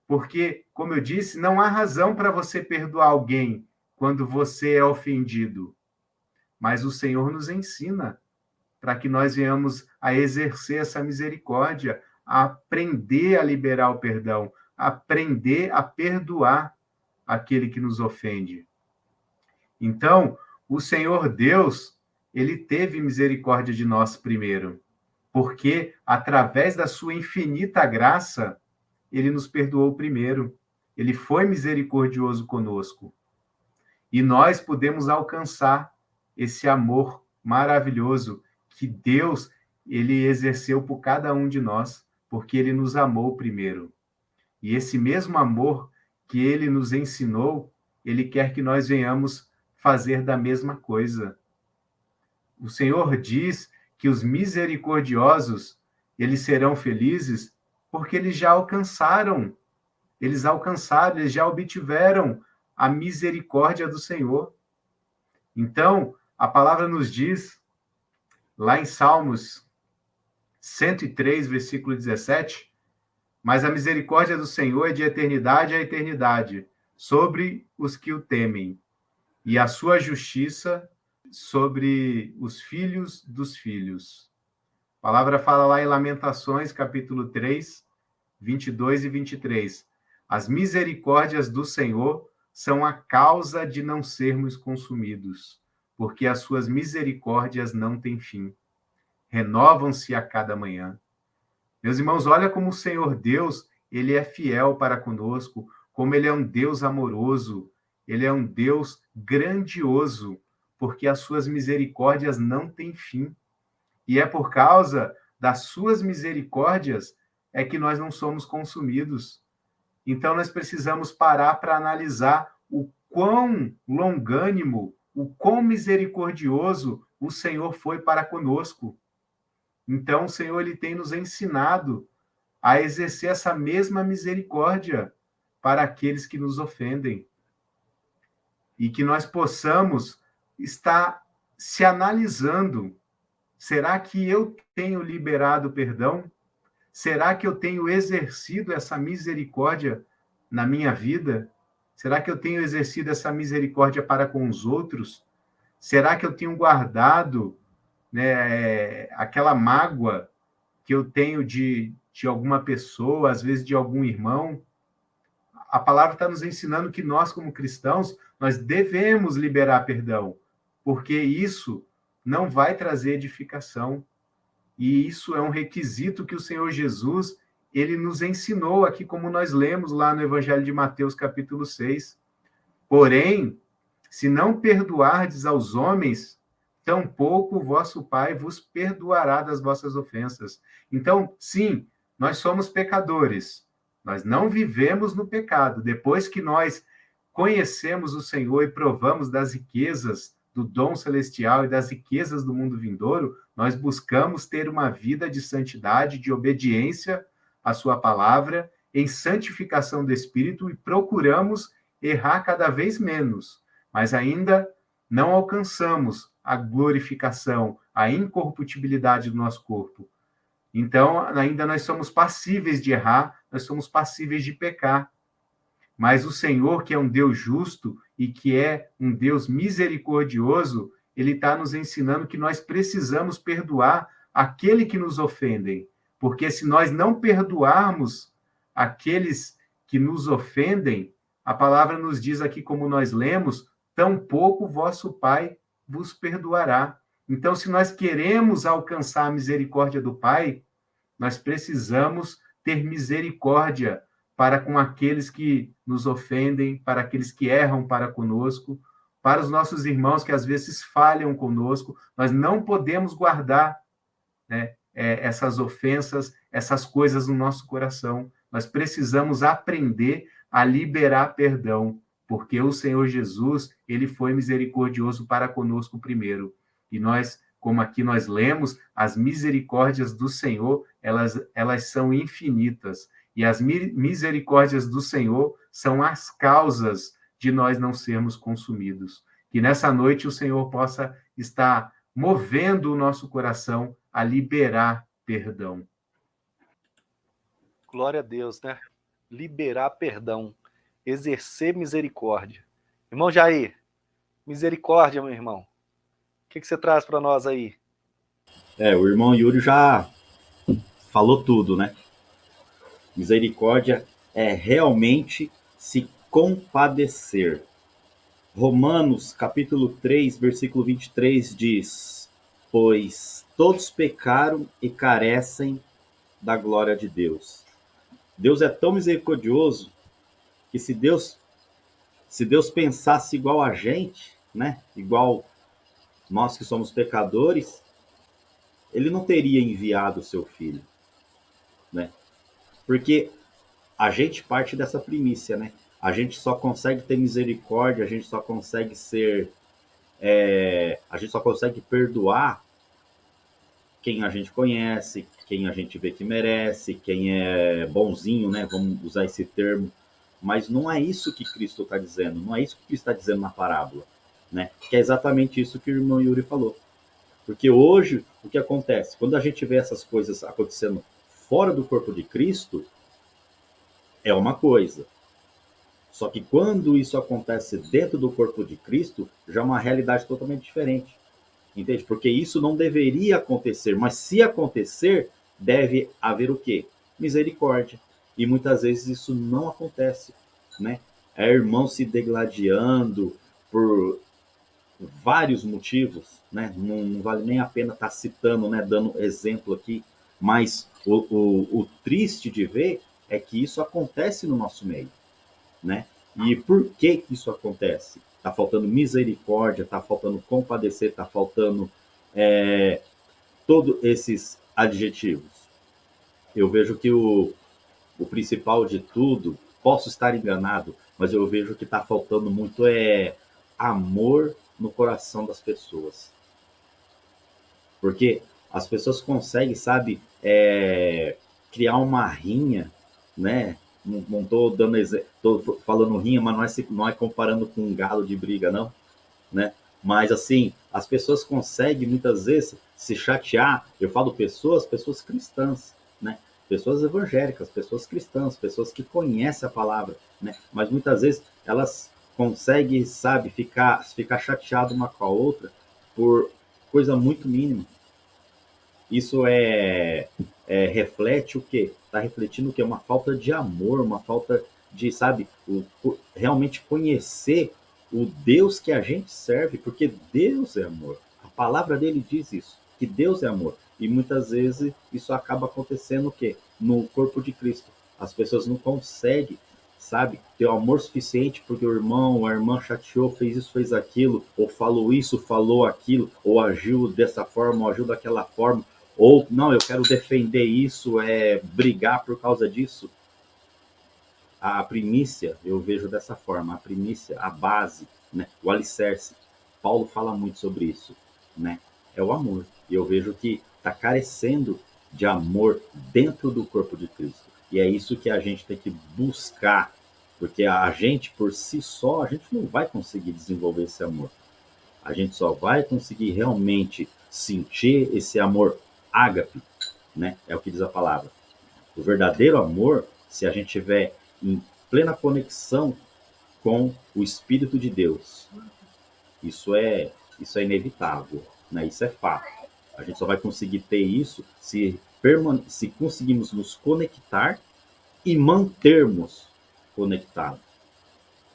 Porque, como eu disse, não há razão para você perdoar alguém quando você é ofendido. Mas o Senhor nos ensina para que nós venhamos a exercer essa misericórdia, a aprender a liberar o perdão, a aprender a perdoar aquele que nos ofende. Então, o Senhor Deus, ele teve misericórdia de nós primeiro, porque através da sua infinita graça, ele nos perdoou primeiro. Ele foi misericordioso conosco. E nós podemos alcançar esse amor maravilhoso que Deus, ele exerceu por cada um de nós, porque ele nos amou primeiro. E esse mesmo amor que ele nos ensinou, ele quer que nós venhamos fazer da mesma coisa. O Senhor diz que os misericordiosos, eles serão felizes porque eles já alcançaram, eles já obtiveram a misericórdia do Senhor. Então, a palavra nos diz, lá em Salmos 103, versículo 17, mas a misericórdia do Senhor é de eternidade a eternidade, sobre os que o temem, e a sua justiça sobre os filhos dos filhos. A palavra fala lá em Lamentações, capítulo 3, 22 e 23. As misericórdias do Senhor são a causa de não sermos consumidos, porque as suas misericórdias não têm fim. Renovam-se a cada manhã. Meus irmãos, olha como o Senhor Deus, ele é fiel para conosco, como ele é um Deus amoroso, ele é um Deus grandioso, porque as suas misericórdias não têm fim. E é por causa das suas misericórdias é que nós não somos consumidos. Então nós precisamos parar para analisar o quão longânimo, o quão misericordioso o Senhor foi para conosco. Então o Senhor ele tem nos ensinado a exercer essa mesma misericórdia para aqueles que nos ofendem. E que nós possamos estar se analisando. Será que eu tenho liberado perdão? Será que eu tenho exercido essa misericórdia na minha vida? Será que eu tenho exercido essa misericórdia para com os outros? Será que eu tenho guardado, né, aquela mágoa que eu tenho de alguma pessoa, às vezes de algum irmão? A palavra está nos ensinando que nós, como cristãos, nós devemos liberar perdão, porque isso não vai trazer edificação. E isso é um requisito que o Senhor Jesus, ele nos ensinou aqui, como nós lemos lá no Evangelho de Mateus, capítulo 6. Porém, se não perdoardes aos homens, tampouco o vosso Pai vos perdoará das vossas ofensas. Então, sim, nós somos pecadores. Nós não vivemos no pecado. Depois que nós conhecemos o Senhor e provamos das riquezas do dom celestial e das riquezas do mundo vindouro, nós buscamos ter uma vida de santidade, de obediência à sua palavra, em santificação do Espírito, e procuramos errar cada vez menos, mas ainda não alcançamos a glorificação, a incorruptibilidade do nosso corpo. Então, ainda nós somos passíveis de errar, nós somos passíveis de pecar. Mas o Senhor, que é um Deus justo e que é um Deus misericordioso, ele está nos ensinando que nós precisamos perdoar aquele que nos ofendem. Porque se nós não perdoarmos aqueles que nos ofendem, a palavra nos diz aqui, como nós lemos, tampouco vosso Pai vos perdoará. Então, se nós queremos alcançar a misericórdia do Pai, nós precisamos ter misericórdia para com aqueles que nos ofendem, para aqueles que erram para conosco, para os nossos irmãos que às vezes falham conosco. Nós não podemos guardar, né, essas ofensas, essas coisas no nosso coração. Nós precisamos aprender a liberar perdão, porque o Senhor Jesus, ele foi misericordioso para conosco primeiro. E nós, como aqui nós lemos, as misericórdias do Senhor, elas são infinitas. E as misericórdias do Senhor são as causas de nós não sermos consumidos. Que nessa noite o Senhor possa estar movendo o nosso coração a liberar perdão. Glória a Deus, né? Liberar perdão, exercer misericórdia. Irmão Jair, misericórdia, meu irmão. O que você traz para nós aí? O irmão Yuri já falou tudo, né? Misericórdia é realmente se compadecer. Romanos, capítulo 3, versículo 23 diz: pois todos pecaram e carecem da glória de Deus. Deus é tão misericordioso que se Deus pensasse igual a gente, né? Igual nós que somos pecadores, ele não teria enviado o seu filho, né? Porque a gente parte dessa primícia, né? A gente só consegue ter misericórdia, a gente só consegue a gente só consegue perdoar quem a gente conhece, quem a gente vê que merece, quem é bonzinho, né? Vamos usar esse termo. Mas não é isso que Cristo está dizendo, não é isso que Cristo está dizendo na parábola, né? Que é exatamente isso que o irmão Yuri falou. Porque hoje, o que acontece? Quando a gente vê essas coisas acontecendo fora do corpo de Cristo, é uma coisa. Só que quando isso acontece dentro do corpo de Cristo, já é uma realidade totalmente diferente. Entende? Porque isso não deveria acontecer, mas se acontecer, deve haver o quê? Misericórdia. E muitas vezes isso não acontece, né? É irmão se degladiando por vários motivos, né? Não vale nem a pena estar citando, né? Dando exemplo aqui, mas o triste de ver é que isso acontece no nosso meio, né? E por que isso acontece? Está faltando misericórdia, está faltando compadecer, está faltando todos esses adjetivos. Eu vejo que o principal de tudo, posso estar enganado, mas eu vejo que está faltando muito amor no coração das pessoas. Porque as pessoas conseguem, sabe, criar uma rinha, né? Não estou dando tô falando rinha, mas não é comparando com um galo de briga, não, né? Mas assim, as pessoas conseguem muitas vezes se chatear. Eu falo pessoas cristãs, né? Pessoas evangélicas, pessoas cristãs, pessoas que conhecem a palavra, né? Mas muitas vezes elas conseguem, sabe, ficar chateado uma com a outra por coisa muito mínima. Isso reflete o quê? Está refletindo o quê? Uma falta de amor, uma falta de, sabe, realmente conhecer o Deus que a gente serve, porque Deus é amor. A palavra dele diz isso, que Deus é amor. E muitas vezes isso acaba acontecendo o quê? No corpo de Cristo. As pessoas não conseguem, sabe, ter o amor suficiente porque o irmão ou a irmã chateou, fez isso, fez aquilo, ou falou isso, falou aquilo, ou agiu dessa forma, ou agiu daquela forma, ou não, eu quero defender isso, brigar por causa disso. A primícia, eu vejo dessa forma, a primícia, a base, né, o alicerce. Paulo fala muito sobre isso, né? É o amor. E eu vejo que está carecendo de amor dentro do corpo de Cristo. E é isso que a gente tem que buscar, porque a gente por si só, a gente não vai conseguir desenvolver esse amor. A gente só vai conseguir realmente sentir esse amor ágape, né? É o que diz a palavra. O verdadeiro amor, se a gente tiver em plena conexão com o Espírito de Deus, isso é, isso é inevitável, né? Isso é fato. A gente só vai conseguir ter isso se conseguirmos nos conectar e mantermos conectados.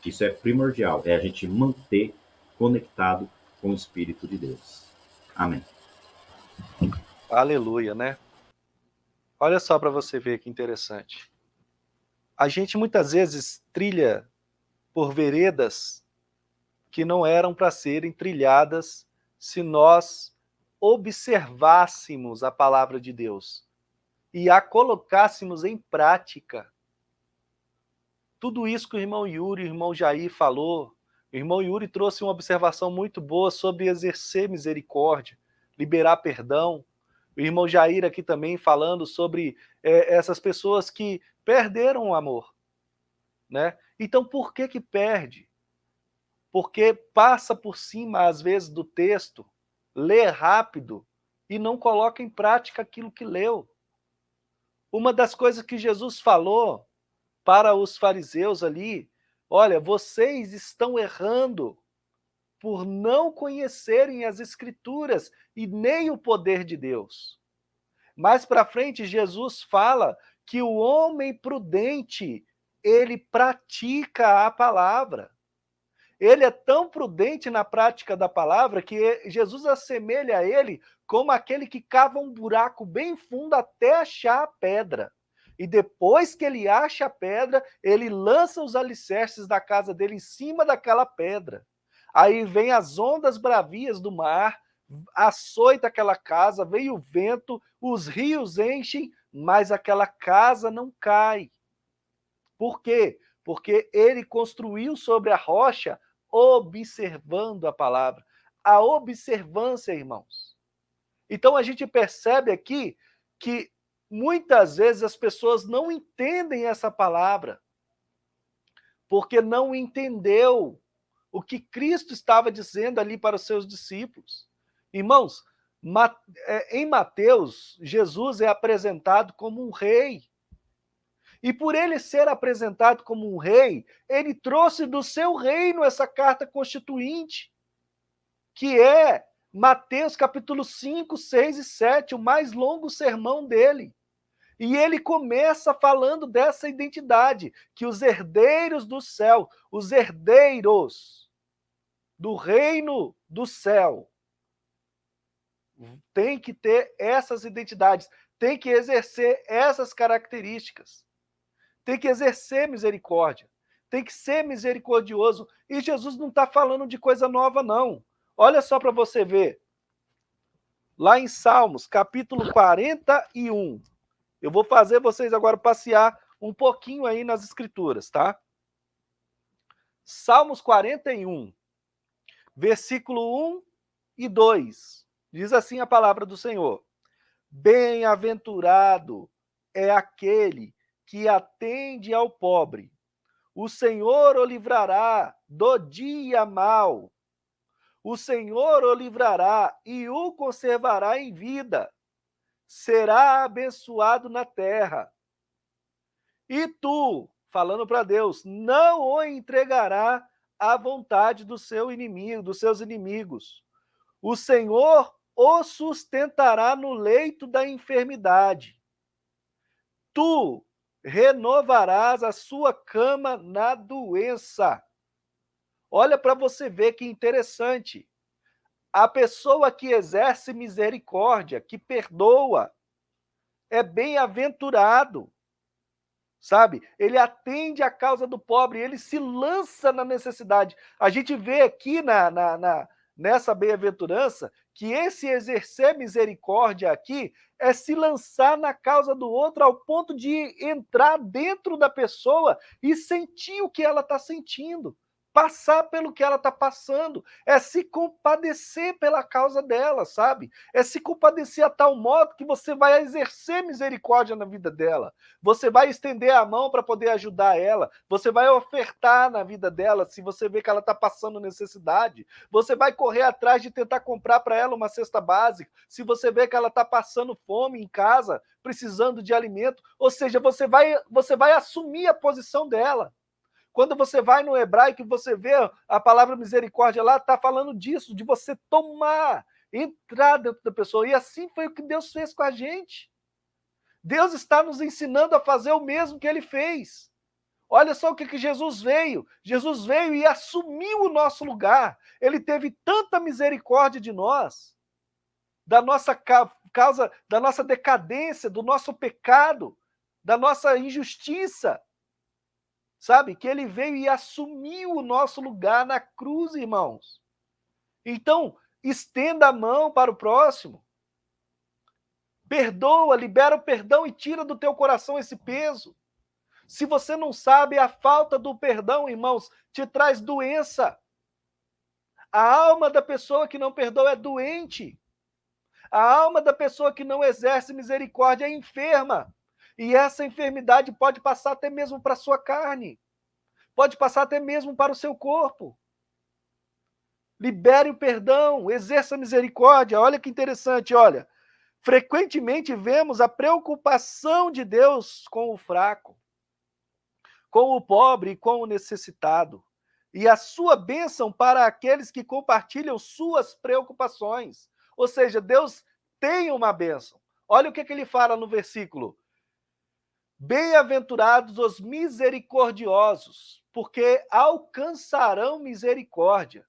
Isso é primordial, é a gente manter conectado com o Espírito de Deus. Amém. Aleluia, né? Olha só para você ver que interessante. A gente muitas vezes trilha por veredas que não eram para serem trilhadas se nós observássemos a palavra de Deus e a colocássemos em prática. Tudo isso que o irmão Yuri e o irmão Jair falou, o irmão Yuri trouxe uma observação muito boa sobre exercer misericórdia, liberar perdão. O irmão Jair aqui também falando sobre essas pessoas que perderam o amor, né? Então por que perde? Porque passa por cima, às vezes, do texto, lê rápido e não coloca em prática aquilo que leu. Uma das coisas que Jesus falou para os fariseus ali, olha, vocês estão errando por não conhecerem as Escrituras e nem o poder de Deus. Mais para frente, Jesus fala que o homem prudente, ele pratica a palavra. Ele é tão prudente na prática da palavra que Jesus assemelha a ele como aquele que cava um buraco bem fundo até achar a pedra. E depois que ele acha a pedra, ele lança os alicerces da casa dele em cima daquela pedra. Aí vem as ondas bravias do mar, açoita aquela casa, vem o vento, os rios enchem, mas aquela casa não cai. Por quê? Porque ele construiu sobre a rocha observando a palavra. A observância, irmãos. Então a gente percebe aqui que muitas vezes as pessoas não entendem essa palavra, porque não entendeu o que Cristo estava dizendo ali para os seus discípulos. Irmãos, Em Mateus, Jesus é apresentado como um rei. E por ele ser apresentado como um rei, ele trouxe do seu reino essa carta constituinte, que é Mateus capítulo 5, 6 e 7, o mais longo sermão dele. E ele começa falando dessa identidade, que os herdeiros do céu, os herdeiros do reino do céu, têm que ter essas identidades, têm que exercer essas características, têm que exercer misericórdia, tem que ser misericordioso. E Jesus não está falando de coisa nova, não. Olha só para você ver. Lá em Salmos, capítulo 41. Eu vou fazer vocês agora passear um pouquinho aí nas escrituras, tá? Salmos 41, versículo 1 e 2. Diz assim a palavra do Senhor: Bem-aventurado é aquele que atende ao pobre. O Senhor o livrará do dia mau. O Senhor o livrará e o conservará em vida. Será abençoado na terra. E tu, falando para Deus, não o entregará à vontade do seu inimigo, dos seus inimigos. O Senhor o sustentará no leito da enfermidade. Tu renovarás a sua cama na doença. Olha para você ver que interessante. A pessoa que exerce misericórdia, que perdoa, é bem-aventurado, sabe? Ele atende a causa do pobre, ele se lança na necessidade. A gente vê aqui nessa bem-aventurança que esse exercer misericórdia aqui é se lançar na causa do outro ao ponto de entrar dentro da pessoa e sentir o que ela está sentindo, passar pelo que ela está passando, é se compadecer pela causa dela, sabe? É se compadecer a tal modo que você vai exercer misericórdia na vida dela, você vai estender a mão para poder ajudar ela, você vai ofertar na vida dela se você vê que ela está passando necessidade, você vai correr atrás de tentar comprar para ela uma cesta básica, se você vê que ela está passando fome em casa, precisando de alimento, ou seja, você vai assumir a posição dela. Quando você vai no hebraico e você vê a palavra misericórdia lá, está falando disso, de você tomar, entrar dentro da pessoa. E assim foi o que Deus fez com a gente. Deus está nos ensinando a fazer o mesmo que ele fez. Olha só o que Jesus veio. Jesus veio e assumiu o nosso lugar. Ele teve tanta misericórdia de nós, da nossa causa, da nossa decadência, do nosso pecado, da nossa injustiça, sabe? Que ele veio e assumiu o nosso lugar na cruz, irmãos. Então, estenda a mão para o próximo. Perdoa, libera o perdão e tira do teu coração esse peso. Se você não sabe, a falta do perdão, irmãos, te traz doença. A alma da pessoa que não perdoa é doente. A alma da pessoa que não exerce misericórdia é enferma. E essa enfermidade pode passar até mesmo para a sua carne. Pode passar até mesmo para o seu corpo. Libere o perdão, exerça a misericórdia. Olha que interessante, olha. Frequentemente vemos a preocupação de Deus com o fraco, com o pobre e com o necessitado, e a sua bênção para aqueles que compartilham suas preocupações. Ou seja, Deus tem uma bênção. Olha o que ele fala no versículo. Bem-aventurados os misericordiosos, porque alcançarão misericórdia.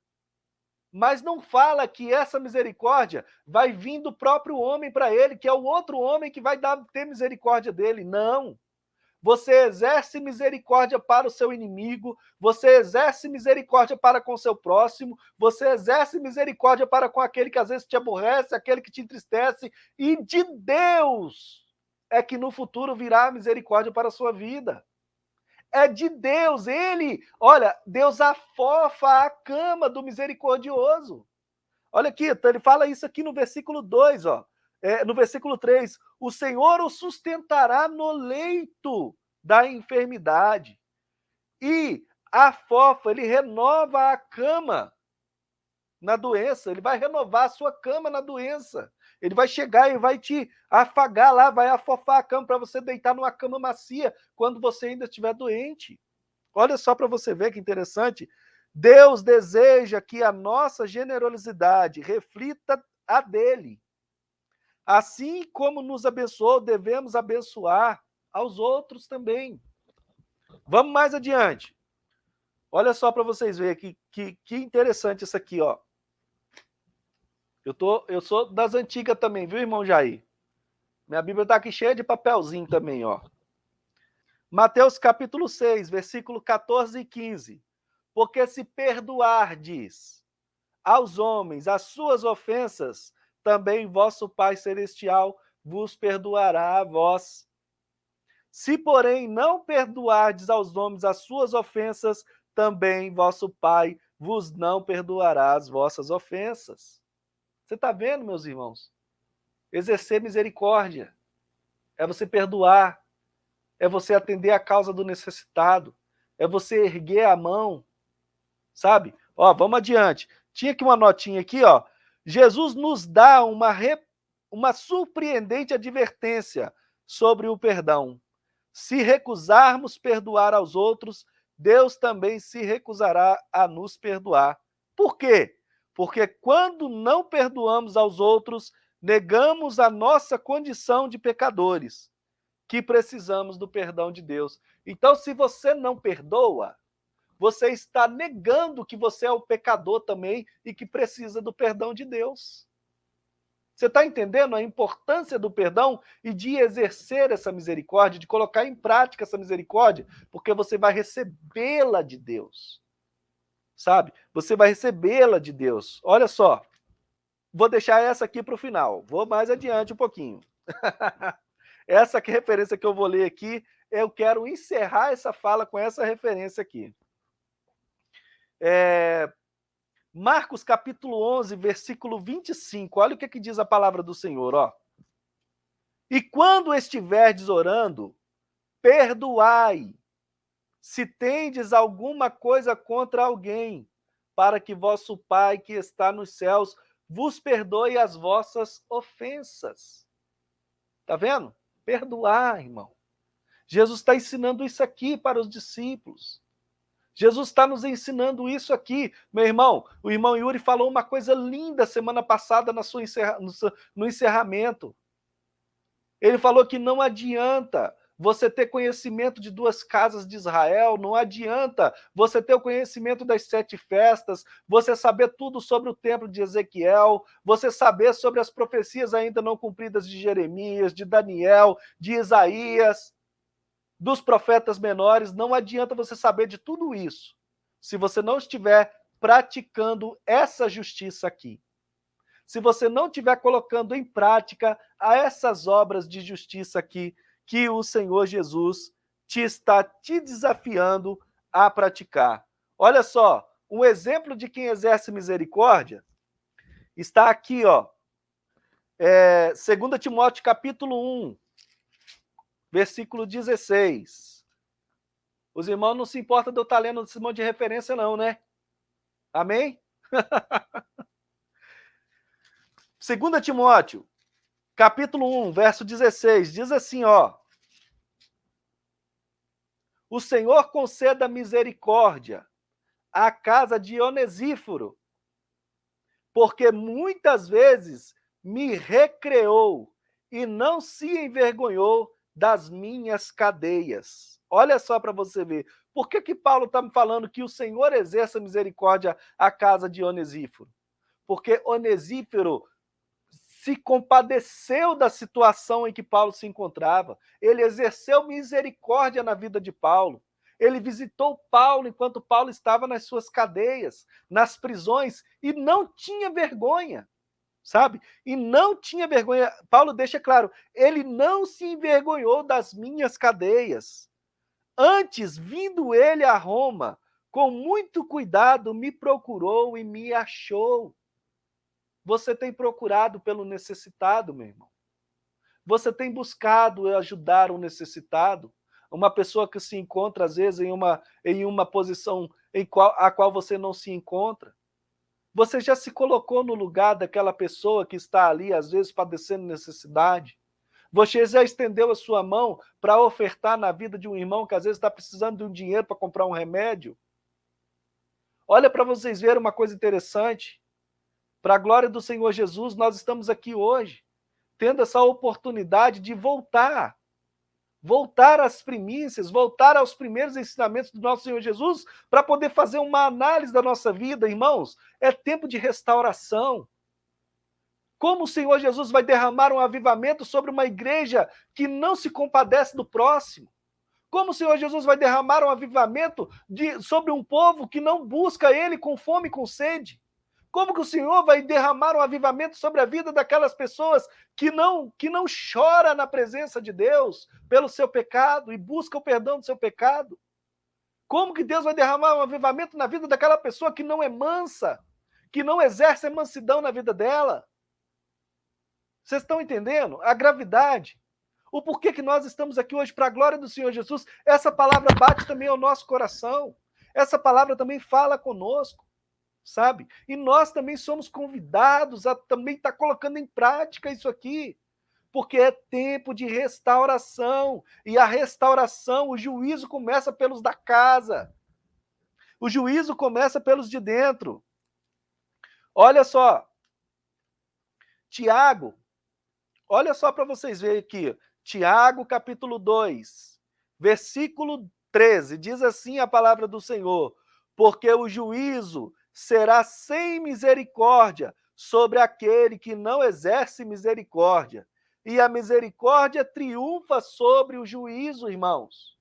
Mas não fala que essa misericórdia vai vir do próprio homem para ele, que é o outro homem que vai ter misericórdia dele. Não. Você exerce misericórdia para o seu inimigo, você exerce misericórdia para com o seu próximo, você exerce misericórdia para com aquele que às vezes te aborrece, aquele que te entristece, e de Deus é que no futuro virá misericórdia para a sua vida. É de Deus, olha, Deus afofa a cama do misericordioso. Olha aqui, ele fala isso aqui no versículo 2, ó. No versículo 3, o Senhor o sustentará no leito da enfermidade e afofa, ele renova a cama na doença, ele vai renovar a sua cama na doença. Ele vai chegar e vai te afagar lá, vai afofar a cama para você deitar numa cama macia quando você ainda estiver doente. Olha só para você ver que interessante. Deus deseja que a nossa generosidade reflita a dele. Assim como nos abençoou, devemos abençoar aos outros também. Vamos mais adiante. Olha só para vocês verem que interessante isso aqui, ó. Eu sou das antigas também, viu, irmão Jair? Minha Bíblia está aqui cheia de papelzinho também, ó. Mateus capítulo 6, versículo 14 e 15. Porque se perdoardes aos homens as suas ofensas, também vosso Pai Celestial vos perdoará a vós. Se, porém, não perdoardes aos homens as suas ofensas, também vosso Pai vos não perdoará as vossas ofensas. Você está vendo, meus irmãos? Exercer misericórdia é você perdoar, é você atender a causa do necessitado, é você erguer a mão, sabe? Ó, vamos adiante. Tinha aqui uma notinha aqui, ó. Jesus nos dá uma surpreendente advertência sobre o perdão. Se recusarmos perdoar aos outros, Deus também se recusará a nos perdoar. Por quê? Porque quando não perdoamos aos outros, negamos a nossa condição de pecadores, que precisamos do perdão de Deus. Então, se você não perdoa, você está negando que você é o pecador também e que precisa do perdão de Deus. Você está entendendo a importância do perdão e de exercer essa misericórdia, de colocar em prática essa misericórdia, porque você vai recebê-la de Deus. Sabe? Você vai recebê-la de Deus. Olha só, vou deixar essa aqui para o final. Vou mais adiante um pouquinho. Essa que referência que eu vou ler aqui, eu quero encerrar essa fala com essa referência aqui. Marcos capítulo 11, versículo 25. Olha o que diz a palavra do Senhor, ó. E quando estiverdes orando, perdoai, se tendes alguma coisa contra alguém, para que vosso Pai que está nos céus vos perdoe as vossas ofensas. Tá vendo? Perdoar, irmão. Jesus está ensinando isso aqui para os discípulos. Jesus está nos ensinando isso aqui. Meu irmão, o irmão Yuri falou uma coisa linda semana passada no encerramento. Ele falou que não adianta você ter conhecimento de 2 casas de Israel, não adianta você ter o conhecimento das 7 festas, você saber tudo sobre o templo de Ezequiel, você saber sobre as profecias ainda não cumpridas de Jeremias, de Daniel, de Isaías, dos profetas menores. Não adianta você saber de tudo isso se você não estiver praticando essa justiça aqui. Se você não estiver colocando em prática essas obras de justiça aqui que o Senhor Jesus está te desafiando a praticar. Olha só, um exemplo de quem exerce misericórdia está aqui, ó. 2 Timóteo capítulo 1, versículo 16. Os irmãos não se importam de eu estar lendo esse monte de referência não, né? Amém? 2 Timóteo, capítulo 1, verso 16, diz assim, ó. O Senhor conceda misericórdia à casa de Onesíforo, porque muitas vezes me recreou e não se envergonhou das minhas cadeias. Olha só para você ver. Por que Paulo está me falando que o Senhor exerça misericórdia à casa de Onesíforo? Porque Onesíforo se compadeceu da situação em que Paulo se encontrava. Ele exerceu misericórdia na vida de Paulo. Ele visitou Paulo enquanto Paulo estava nas suas cadeias, nas prisões, e não tinha vergonha, sabe? E não tinha vergonha. Paulo deixa claro, ele não se envergonhou das minhas cadeias. Antes, vindo ele a Roma, com muito cuidado, me procurou e me achou. Você tem procurado pelo necessitado, meu irmão? Você tem buscado ajudar o necessitado? Uma pessoa que se encontra, às vezes, em uma posição a qual você não se encontra? Você já se colocou no lugar daquela pessoa que está ali, às vezes, padecendo necessidade? Você já estendeu a sua mão para ofertar na vida de um irmão que às vezes está precisando de um dinheiro para comprar um remédio? Olha para vocês verem uma coisa interessante. Para a glória do Senhor Jesus, nós estamos aqui hoje, tendo essa oportunidade de voltar às primícias, voltar aos primeiros ensinamentos do nosso Senhor Jesus, para poder fazer uma análise da nossa vida, irmãos. É tempo de restauração. Como o Senhor Jesus vai derramar um avivamento sobre uma igreja que não se compadece do próximo? Como o Senhor Jesus vai derramar um avivamento sobre um povo que não busca Ele com fome e com sede? Como que o Senhor vai derramar um avivamento sobre a vida daquelas pessoas que não chora na presença de Deus pelo seu pecado e busca o perdão do seu pecado? Como que Deus vai derramar um avivamento na vida daquela pessoa que não é mansa, que não exerce a mansidão na vida dela? Vocês estão entendendo a gravidade? O porquê que nós estamos aqui hoje para a glória do Senhor Jesus? Essa palavra bate também ao nosso coração. Essa palavra também fala conosco, sabe? E nós também somos convidados a também estar colocando em prática isso aqui, porque é tempo de restauração. E a restauração, o juízo começa pelos da casa. O juízo começa pelos de dentro. Olha só, Tiago, olha só para vocês verem aqui, Tiago capítulo 2, versículo 13, diz assim a palavra do Senhor: porque o juízo será sem misericórdia sobre aquele que não exerce misericórdia, e a misericórdia triunfa sobre o juízo, irmãos.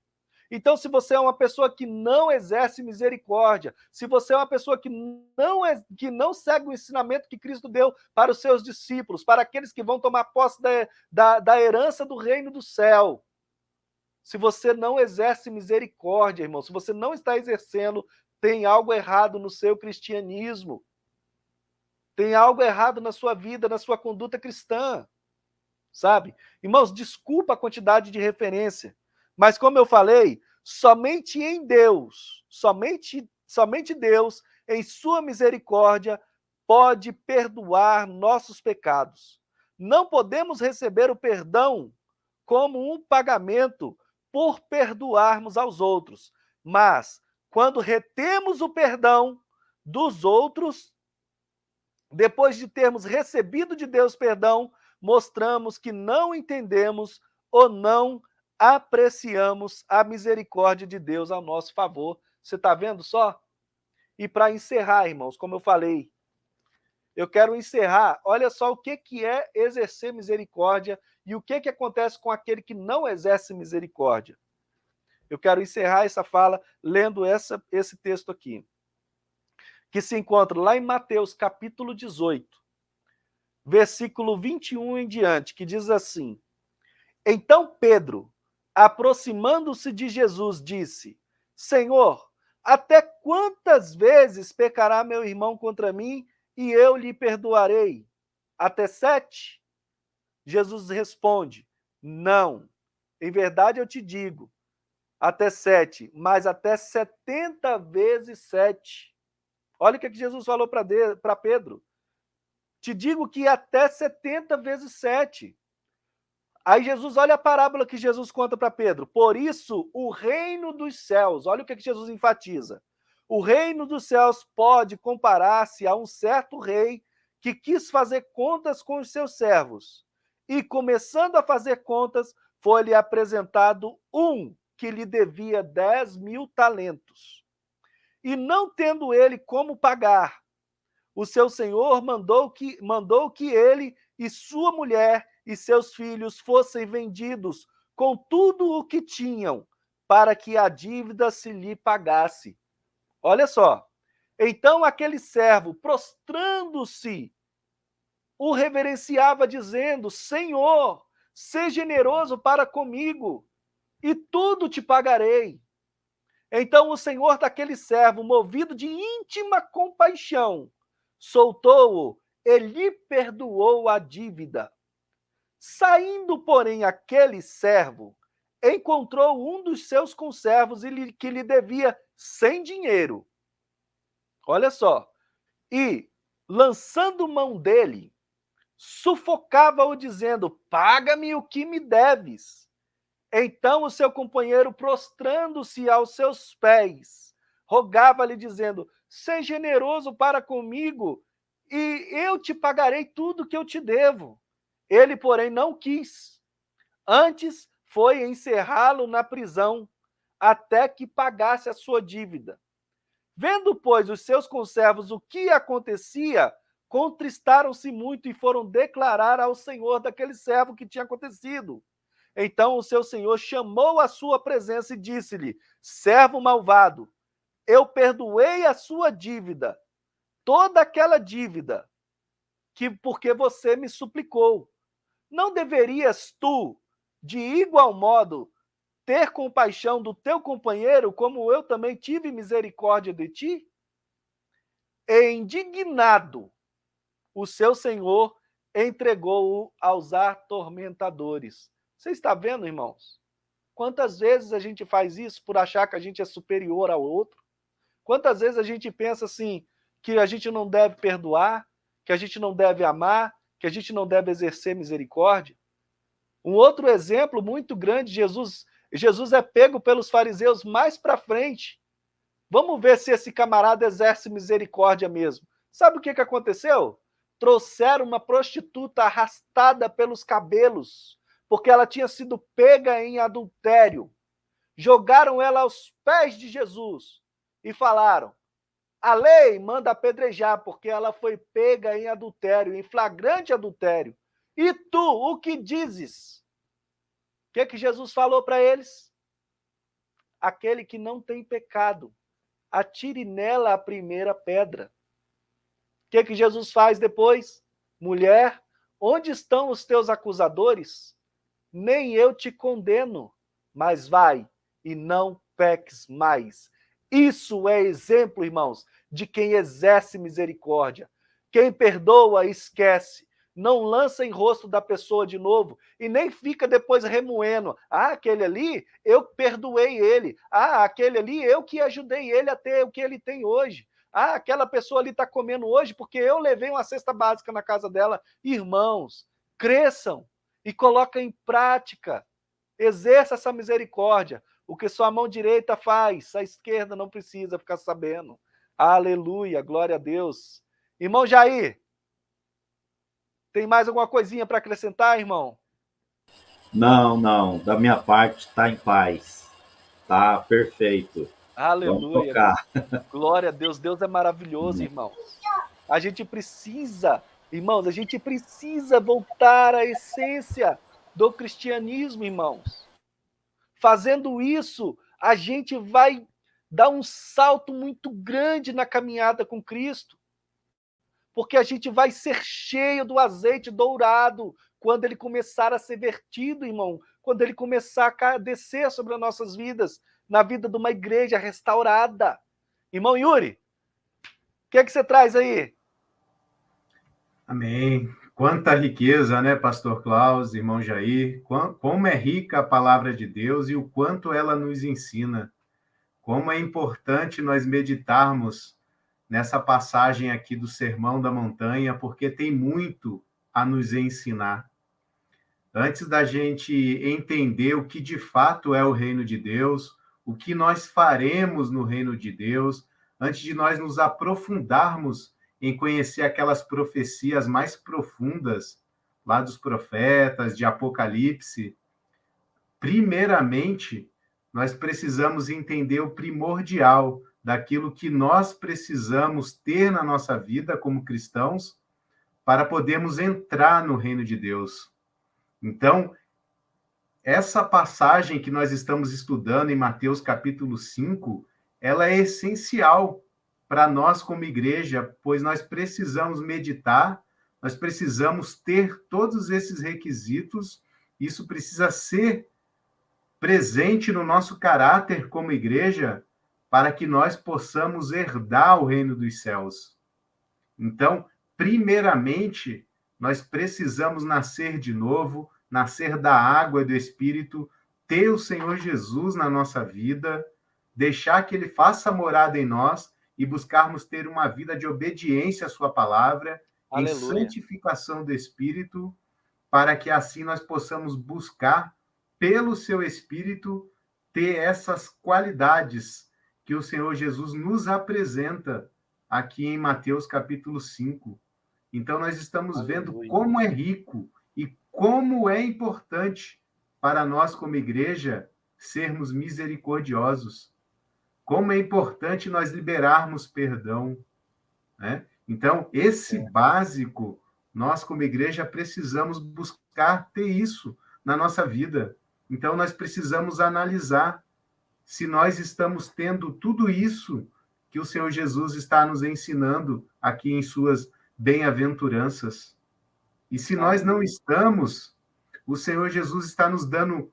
Então, se você é uma pessoa que não exerce misericórdia, se você é uma pessoa que não segue o ensinamento que Cristo deu para os seus discípulos, para aqueles que vão tomar posse da herança do reino do céu, se você não exerce misericórdia, irmão, se você não está exercendo, tem algo errado no seu cristianismo. Tem algo errado na sua vida, na sua conduta cristã, sabe? Irmãos, desculpa a quantidade de referência, mas como eu falei, somente em Deus, somente Deus, em sua misericórdia, pode perdoar nossos pecados. Não podemos receber o perdão como um pagamento por perdoarmos aos outros, mas quando retemos o perdão dos outros, depois de termos recebido de Deus perdão, mostramos que não entendemos ou não apreciamos a misericórdia de Deus ao nosso favor. Você está vendo só? E para encerrar, irmãos, como eu falei, eu quero encerrar. Olha só o que é exercer misericórdia e o que acontece com aquele que não exerce misericórdia. Eu quero encerrar essa fala lendo esse texto aqui, que se encontra lá em Mateus capítulo 18, versículo 21 em diante, que diz assim: então Pedro, aproximando-se de Jesus, disse: Senhor, até quantas vezes pecará meu irmão contra mim e eu lhe perdoarei? Até 7? Jesus responde: não, em verdade eu te digo, até 7, mas até 70 vezes 7. Olha o que Jesus falou para Pedro. Te digo que até 70 vezes 7. Aí Jesus, olha a parábola que Jesus conta para Pedro. Por isso, o reino dos céus, olha o que Jesus enfatiza. O reino dos céus pode comparar-se a um certo rei que quis fazer contas com os seus servos. E, começando a fazer contas, foi-lhe apresentado um que lhe devia 10.000 talentos. E não tendo ele como pagar, o seu senhor mandou que ele e sua mulher e seus filhos fossem vendidos com tudo o que tinham, para que a dívida se lhe pagasse. Olha só. Então aquele servo, prostrando-se, o reverenciava, dizendo: Senhor, seja generoso para comigo, e tudo te pagarei. Então o senhor daquele servo, movido de íntima compaixão, soltou-o e lhe perdoou a dívida. Saindo, porém, aquele servo, encontrou um dos seus conservos que lhe devia 100 dinheiro. Olha só. E, lançando mão dele, sufocava-o dizendo: paga-me o que me deves. Então o seu companheiro, prostrando-se aos seus pés, rogava-lhe dizendo: seja generoso para comigo e eu te pagarei tudo que eu te devo. Ele, porém, não quis. Antes foi encerrá-lo na prisão até que pagasse a sua dívida. Vendo, pois, os seus conservos o que acontecia, contristaram-se muito e foram declarar ao senhor daquele servo o que tinha acontecido. Então o seu senhor chamou à sua presença e disse-lhe: servo malvado, eu perdoei a sua dívida, toda aquela dívida, porque você me suplicou. Não deverias tu, de igual modo, ter compaixão do teu companheiro, como eu também tive misericórdia de ti? E indignado, o seu senhor entregou-o aos atormentadores. Você está vendo, irmãos? Quantas vezes a gente faz isso por achar que a gente é superior ao outro? Quantas vezes a gente pensa assim, que a gente não deve perdoar, que a gente não deve amar, que a gente não deve exercer misericórdia? Um outro exemplo muito grande, Jesus é pego pelos fariseus mais para frente. Vamos ver se esse camarada exerce misericórdia mesmo. Sabe o que aconteceu? Trouxeram uma prostituta arrastada pelos cabelos, porque ela tinha sido pega em adultério. Jogaram ela aos pés de Jesus e falaram: a lei manda apedrejar, porque ela foi pega em adultério, em flagrante adultério. E tu, o que dizes? O que Jesus falou para eles? Aquele que não tem pecado, atire nela a primeira pedra. O que Jesus faz depois? Mulher, onde estão os teus acusadores? Nem eu te condeno, mas vai e não peques mais. Isso é exemplo, irmãos, de quem exerce misericórdia. Quem perdoa, esquece. Não lança em rosto da pessoa de novo e nem fica depois remoendo. Ah, aquele ali, eu perdoei ele. Ah, aquele ali, eu que ajudei ele a ter o que ele tem hoje. Ah, aquela pessoa ali está comendo hoje porque eu levei uma cesta básica na casa dela. Irmãos, cresçam e coloquem em prática. Exerça essa misericórdia. O que sua mão direita faz, a esquerda não precisa ficar sabendo. Aleluia, glória a Deus. Irmão Jair, tem mais alguma coisinha para acrescentar, irmão? Não, não. Da minha parte, está em paz. Tá perfeito. Vamos Aleluia, tocar. glória a Deus. Deus é maravilhoso, irmãos. A gente precisa, irmãos, a gente precisa voltar à essência do cristianismo, irmãos. Fazendo isso, a gente vai dar um salto muito grande na caminhada com Cristo. Porque a gente vai ser cheio do azeite dourado quando ele começar a ser vertido, irmão, quando ele começar a descer sobre as nossas vidas, na vida de uma igreja restaurada. Irmão Yuri, o que você traz aí? Amém. Quanta riqueza, né, pastor Klaus, irmão Jair? Como é rica a palavra de Deus e o quanto ela nos ensina. Como é importante nós meditarmos nessa passagem aqui do Sermão da Montanha, porque tem muito a nos ensinar. Antes da gente entender o que de fato é o reino de Deus, o que nós faremos no reino de Deus, antes de nós nos aprofundarmos em conhecer aquelas profecias mais profundas lá dos profetas, de Apocalipse, primeiramente, nós precisamos entender o primordial daquilo que nós precisamos ter na nossa vida como cristãos para podermos entrar no reino de Deus. Então, essa passagem que nós estamos estudando em Mateus capítulo 5, ela é essencial para nós como igreja, pois nós precisamos meditar, nós precisamos ter todos esses requisitos, isso precisa ser presente no nosso caráter como igreja, para que nós possamos herdar o reino dos céus. Então, primeiramente, nós precisamos nascer de novo, nascer da água e do Espírito, ter o Senhor Jesus na nossa vida, deixar que Ele faça morada em nós e buscarmos ter uma vida de obediência à sua palavra, em Aleluia. santificação do Espírito, para que assim nós possamos buscar, pelo seu Espírito, ter essas qualidades que o Senhor Jesus nos apresenta aqui em Mateus capítulo 5. Então, nós estamos vendo Aleluia. como é rico e como é importante para nós, como igreja, sermos misericordiosos. Como é importante nós liberarmos perdão, né? Então, esse básico, nós, como igreja, precisamos buscar ter isso na nossa vida. Então, nós precisamos analisar se nós estamos tendo tudo isso que o Senhor Jesus está nos ensinando aqui em suas bem-aventuranças. E se nós não estamos, o Senhor Jesus está nos dando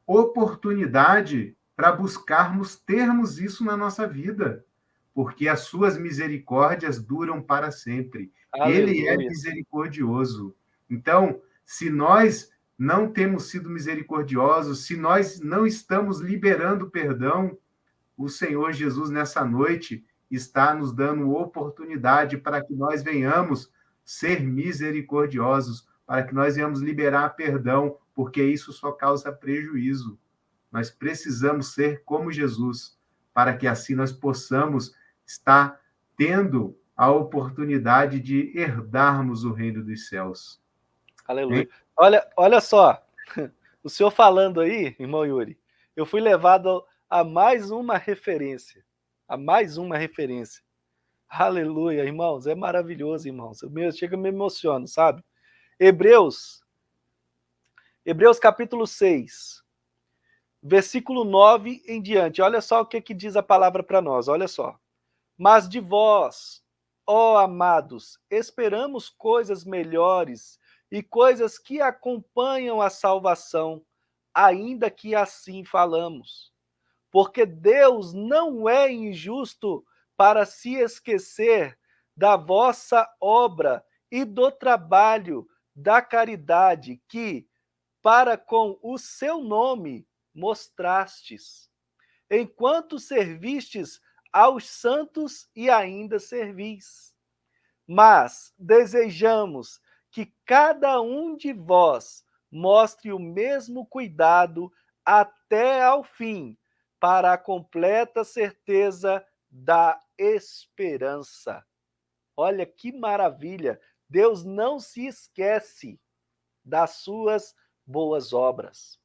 oportunidade para buscarmos termos isso na nossa vida, porque as suas misericórdias duram para sempre. Ele é Aleluia. misericordioso. Então, se nós não temos sido misericordiosos, se nós não estamos liberando perdão, o Senhor Jesus, nessa noite, está nos dando oportunidade para que nós venhamos ser misericordiosos, para que nós venhamos liberar perdão, porque isso só causa prejuízo. Nós precisamos ser como Jesus, para que assim nós possamos estar tendo a oportunidade de herdarmos o reino dos céus. Aleluia. Olha só, o senhor falando aí, irmão Yuri, eu fui levado a mais uma referência. A mais uma referência. Aleluia, irmãos, é maravilhoso, irmãos. Chega, me emociono, sabe? Hebreus capítulo 6, versículo 9 em diante. Olha só o que diz a palavra para nós, olha só. Mas de vós, ó amados, esperamos coisas melhores e coisas que acompanham a salvação, ainda que assim falamos. Porque Deus não é injusto para se esquecer da vossa obra e do trabalho da caridade que, para com o seu nome, mostrastes, enquanto servistes aos santos e ainda servis. Mas desejamos que cada um de vós mostre o mesmo cuidado até ao fim, para a completa certeza da esperança. Olha que maravilha! Deus não se esquece das suas boas obras.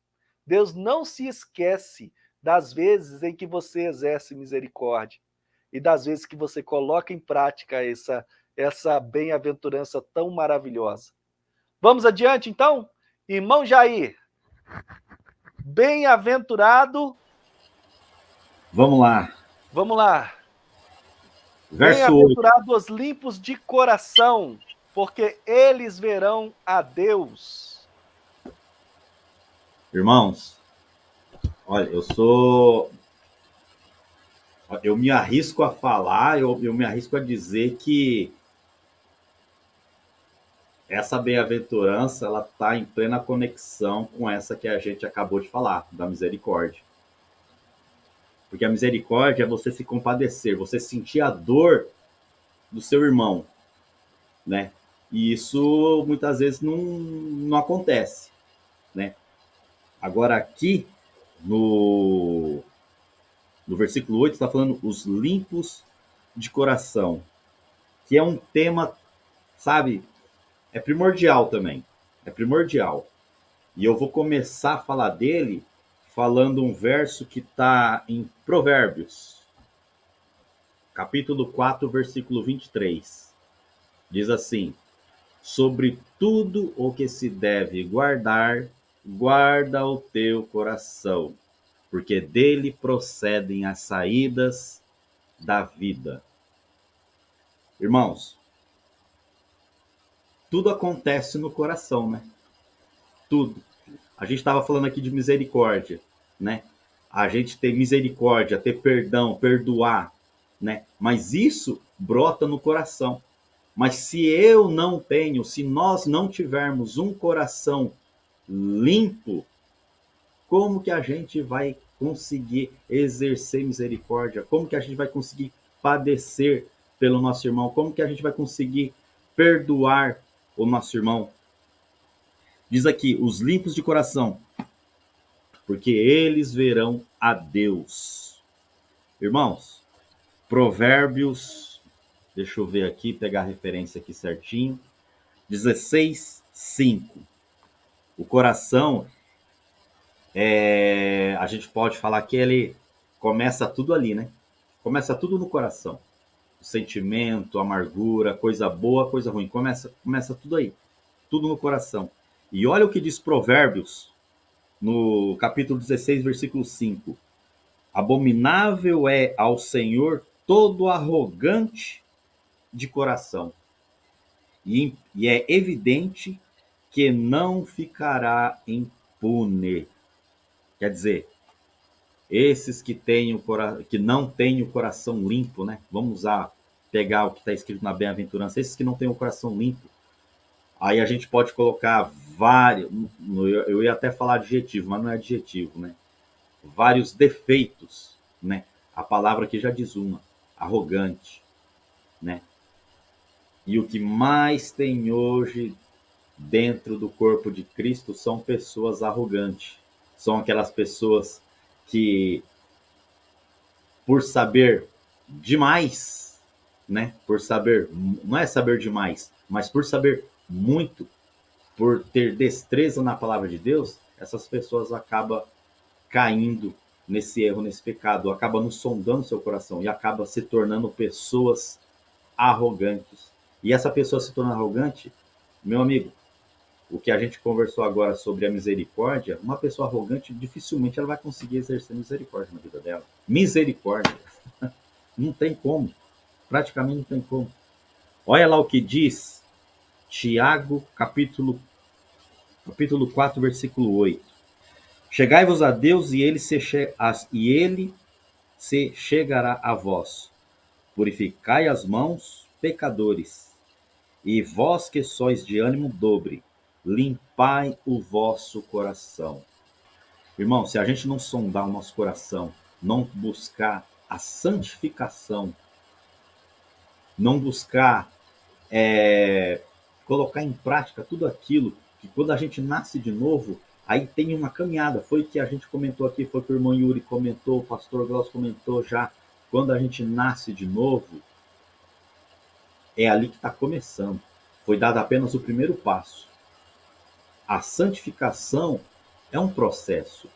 Deus não se esquece das vezes em que você exerce misericórdia e das vezes que você coloca em prática essa bem-aventurança tão maravilhosa. Vamos adiante, então? Irmão Jair, bem-aventurado. Vamos lá. Vamos lá. Verso 8. Bem-aventurados os limpos de coração, porque eles verão a Deus. Irmãos, olha, eu me arrisco a falar, eu me arrisco a dizer que essa bem-aventurança, ela está em plena conexão com essa que a gente acabou de falar, da misericórdia. Porque a misericórdia é você se compadecer, você sentir a dor do seu irmão, né? E isso muitas vezes não acontece, né? Agora aqui, no versículo 8, está falando os limpos de coração, que é um tema, sabe, é primordial também, é primordial. E eu vou começar a falar dele falando um verso que está em Provérbios, capítulo 4, versículo 23. Diz assim: sobre tudo o que se deve guardar, guarda o teu coração, porque dele procedem as saídas da vida. Irmãos, tudo acontece no coração, né? Tudo. A gente estava falando aqui de misericórdia, né? A gente ter misericórdia, ter perdão, perdoar, né? Mas isso brota no coração. Mas se eu não tenho, se nós não tivermos um coração limpo, como que a gente vai conseguir exercer misericórdia? Como que a gente vai conseguir padecer pelo nosso irmão? Como que a gente vai conseguir perdoar o nosso irmão? Diz aqui, os limpos de coração, porque eles verão a Deus. Irmãos, Provérbios, deixa eu ver aqui, pegar a referência aqui certinho, 16:5. O coração, a gente pode falar que ele começa tudo ali, né? Começa tudo no coração. O sentimento, a amargura, coisa boa, coisa ruim. Começa tudo aí. Tudo no coração. E olha o que diz Provérbios, no capítulo 16, versículo 5. Abominável é ao Senhor todo arrogante de coração. E é evidente que não ficará impune. Quer dizer, esses que não têm o coração limpo, né? Vamos pegar o que está escrito na bem-aventurança, esses que não têm o coração limpo. Aí a gente pode colocar vários, eu ia até falar adjetivo, mas não é adjetivo, né? Vários defeitos, né? A palavra aqui já diz uma, arrogante, né? E o que mais tem hoje dentro do corpo de Cristo são pessoas arrogantes. São aquelas pessoas que, por saber demais, né? Por saber, não é saber demais, mas por saber muito, por ter destreza na palavra de Deus, essas pessoas acabam caindo nesse erro, nesse pecado, acabam nos sondando seu coração e acabam se tornando pessoas arrogantes. E essa pessoa se torna arrogante, meu amigo, o que a gente conversou agora sobre a misericórdia, uma pessoa arrogante, dificilmente ela vai conseguir exercer misericórdia na vida dela. Misericórdia. Não tem como. Praticamente não tem como. Olha lá o que diz Tiago, capítulo 4, versículo 8. Chegai-vos a Deus e ele se chegará a vós. Purificai as mãos, pecadores. E vós que sois de ânimo dobre, limpai o vosso coração. Irmão, se a gente não sondar o nosso coração, não buscar a santificação, não buscar colocar em prática tudo aquilo que quando a gente nasce de novo, aí tem uma caminhada. Foi o que a gente comentou aqui, foi o que o irmão Yuri comentou, o pastor Glaucio comentou já. Quando a gente nasce de novo, é ali que está começando. Foi dado apenas o primeiro passo. A santificação é um processo.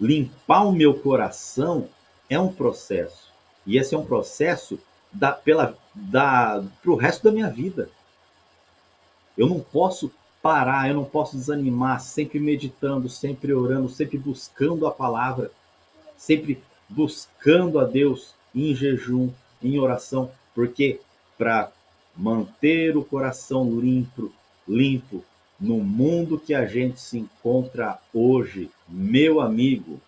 Limpar o meu coração é um processo. E esse é um processo para o resto da minha vida. Eu não posso parar, eu não posso desanimar, sempre meditando, sempre orando, sempre buscando a palavra, sempre buscando a Deus em jejum, em oração, porque para manter o coração limpo no mundo que a gente se encontra hoje, meu amigo,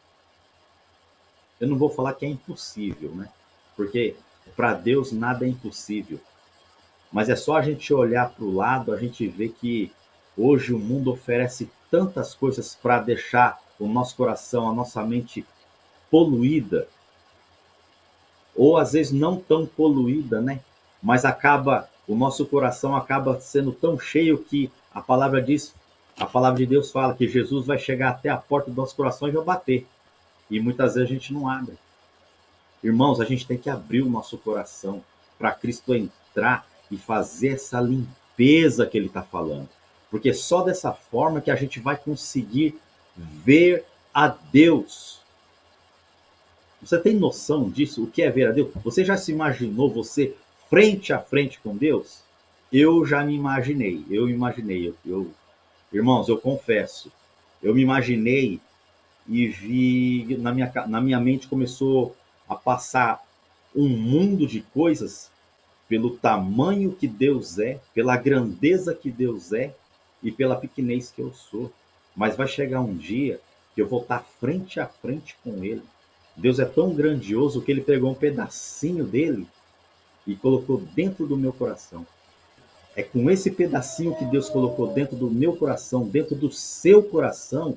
eu não vou falar que é impossível, né? Porque para Deus nada é impossível. Mas é só a gente olhar para o lado, a gente vê que hoje o mundo oferece tantas coisas para deixar o nosso coração, a nossa mente poluída, ou às vezes não tão poluída, né? Mas o nosso coração acaba sendo tão cheio que a palavra de Deus fala que Jesus vai chegar até a porta do nosso coração e vai bater. E muitas vezes a gente não abre. Irmãos, a gente tem que abrir o nosso coração para Cristo entrar e fazer essa limpeza que ele está falando. Porque só dessa forma que a gente vai conseguir ver a Deus. Você tem noção disso? O que é ver a Deus? Você já se imaginou você frente a frente com Deus? Eu já me imaginei. Irmãos, eu confesso. Eu me imaginei e vi, na minha mente começou a passar um mundo de coisas pelo tamanho que Deus é, pela grandeza que Deus é e pela pequenez que eu sou. Mas vai chegar um dia que eu vou estar frente a frente com Ele. Deus é tão grandioso que Ele pegou um pedacinho dele e colocou dentro do meu coração. É com esse pedacinho que Deus colocou dentro do meu coração, dentro do seu coração,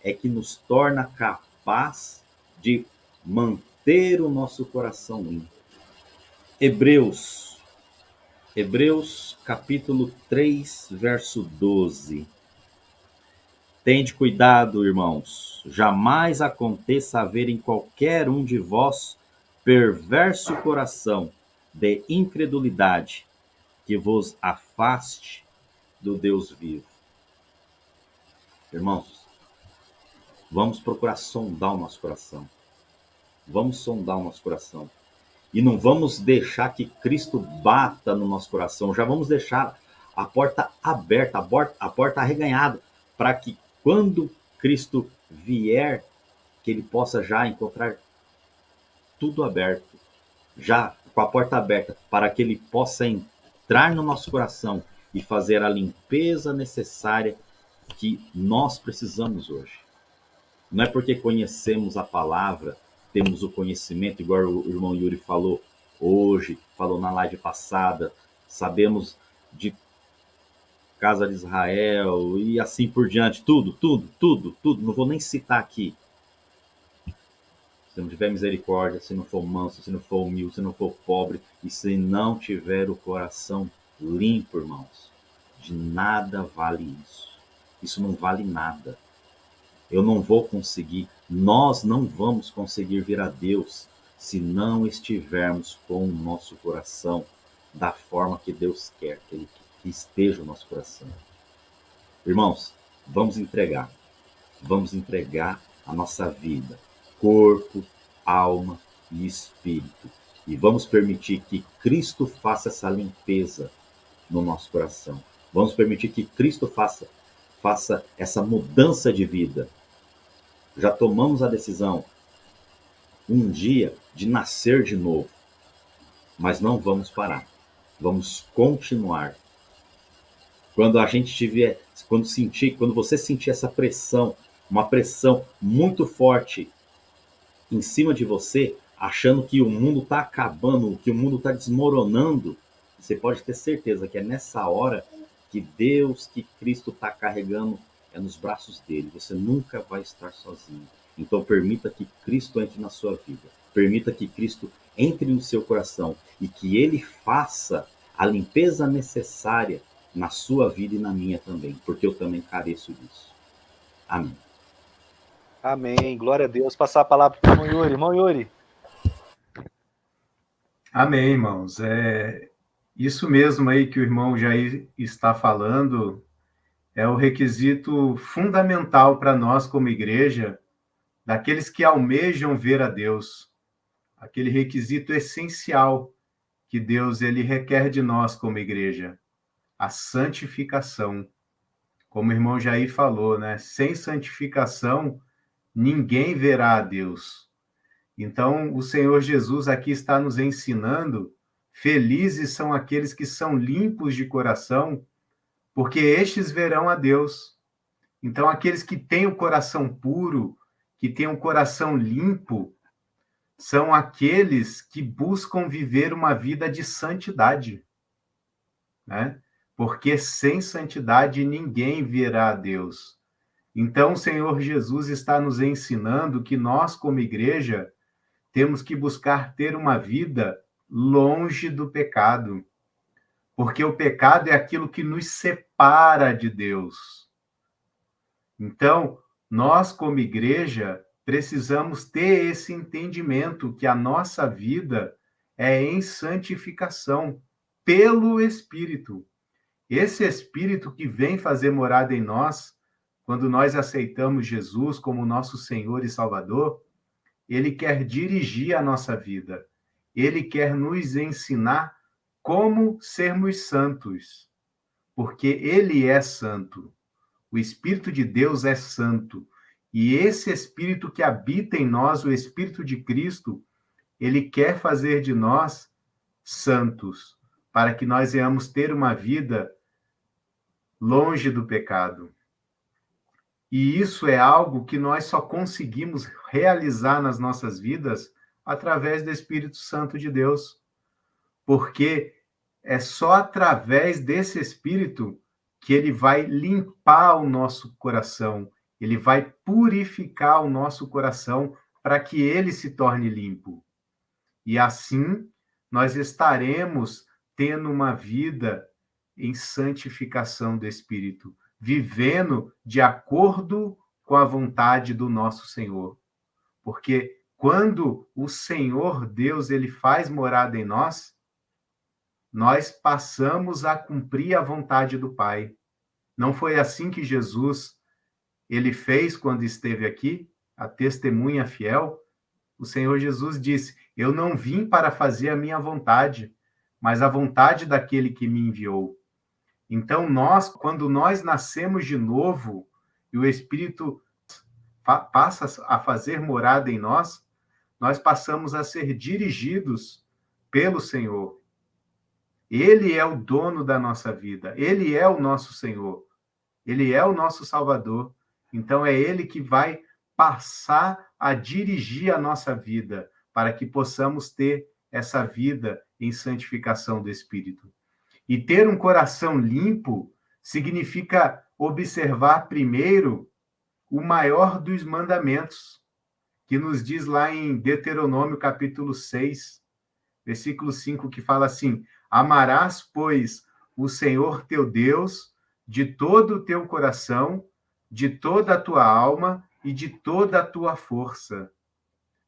é que nos torna capaz de manter o nosso coração limpo. Hebreus capítulo 3, verso 12. Tende cuidado, irmãos, jamais aconteça haver em qualquer um de vós perverso coração de incredulidade, que vos afaste do Deus vivo. Irmãos, vamos procurar sondar o nosso coração. Vamos sondar o nosso coração. E não vamos deixar que Cristo bata no nosso coração. Já vamos deixar a porta aberta, a porta arreganhada, para que quando Cristo vier, que ele possa já encontrar tudo aberto, já com a porta aberta, para que ele possa entrar no nosso coração e fazer a limpeza necessária que nós precisamos hoje. Não é porque conhecemos a palavra, temos o conhecimento, igual o irmão Yuri falou hoje, falou na live passada, sabemos de Casa de Israel e assim por diante, tudo, não vou nem citar aqui. Se não tiver misericórdia, se não for manso, se não for humilde, se não for pobre, e se não tiver o coração limpo, irmãos, de nada vale isso. Isso não vale nada. Eu não vou conseguir, nós não vamos conseguir vir a Deus se não estivermos com o nosso coração da forma que Deus quer que esteja o nosso coração. Irmãos, vamos entregar a nossa vida, corpo, alma e espírito, e vamos permitir que Cristo faça essa limpeza no nosso coração. Vamos permitir que Cristo faça essa mudança de vida. Já tomamos a decisão um dia de nascer de novo, mas não vamos parar. Vamos continuar. Quando você sentir essa pressão, uma pressão muito forte em cima de você, achando que o mundo está acabando, que o mundo está desmoronando, você pode ter certeza que é nessa hora que Deus, que Cristo está carregando nos braços dele. Você nunca vai estar sozinho. Então permita que Cristo entre na sua vida. Permita que Cristo entre no seu coração e que ele faça a limpeza necessária na sua vida e na minha também, porque eu também careço disso. Amém. Amém. Glória a Deus. Passar a palavra para o irmão Yuri. Irmão Yuri. Amém, irmãos. Isso mesmo aí que o irmão Jair está falando é o requisito fundamental para nós como igreja, daqueles que almejam ver a Deus. Aquele requisito essencial que Deus ele requer de nós como igreja, a santificação. Como o irmão Jair falou, né? Sem santificação, ninguém verá a Deus. Então, o Senhor Jesus aqui está nos ensinando, felizes são aqueles que são limpos de coração, porque estes verão a Deus. Então, aqueles que têm o coração puro, que têm o coração limpo, são aqueles que buscam viver uma vida de santidade, né? Porque sem santidade ninguém verá a Deus. Então, o Senhor Jesus está nos ensinando que nós, como igreja, temos que buscar ter uma vida longe do pecado, porque o pecado é aquilo que nos separa de Deus. Então, nós, como igreja, precisamos ter esse entendimento que a nossa vida é em santificação pelo Espírito. Esse Espírito que vem fazer morada em nós, quando nós aceitamos Jesus como nosso Senhor e Salvador, ele quer dirigir a nossa vida. Ele quer nos ensinar como sermos santos, porque ele é santo. O Espírito de Deus é santo. E esse Espírito que habita em nós, o Espírito de Cristo, ele quer fazer de nós santos, para que nós venhamos ter uma vida longe do pecado. E isso é algo que nós só conseguimos realizar nas nossas vidas através do Espírito Santo de Deus. Porque é só através desse Espírito que ele vai limpar o nosso coração, ele vai purificar o nosso coração para que ele se torne limpo. E assim, nós estaremos tendo uma vida em santificação do Espírito, vivendo de acordo com a vontade do nosso Senhor. Porque quando o Senhor Deus ele faz morada em nós, nós passamos a cumprir a vontade do Pai. Não foi assim que Jesus ele fez quando esteve aqui, a testemunha fiel? O Senhor Jesus disse: eu não vim para fazer a minha vontade, mas a vontade daquele que me enviou. Então, quando nós nascemos de novo e o Espírito passa a fazer morada em nós, nós passamos a ser dirigidos pelo Senhor. Ele é o dono da nossa vida, ele é o nosso Senhor, ele é o nosso Salvador. Então, é ele que vai passar a dirigir a nossa vida, para que possamos ter essa vida em santificação do Espírito. E ter um coração limpo significa observar primeiro o maior dos mandamentos, que nos diz lá em Deuteronômio capítulo 6, versículo 5, que fala assim: amarás, pois, o Senhor teu Deus de todo o teu coração, de toda a tua alma e de toda a tua força.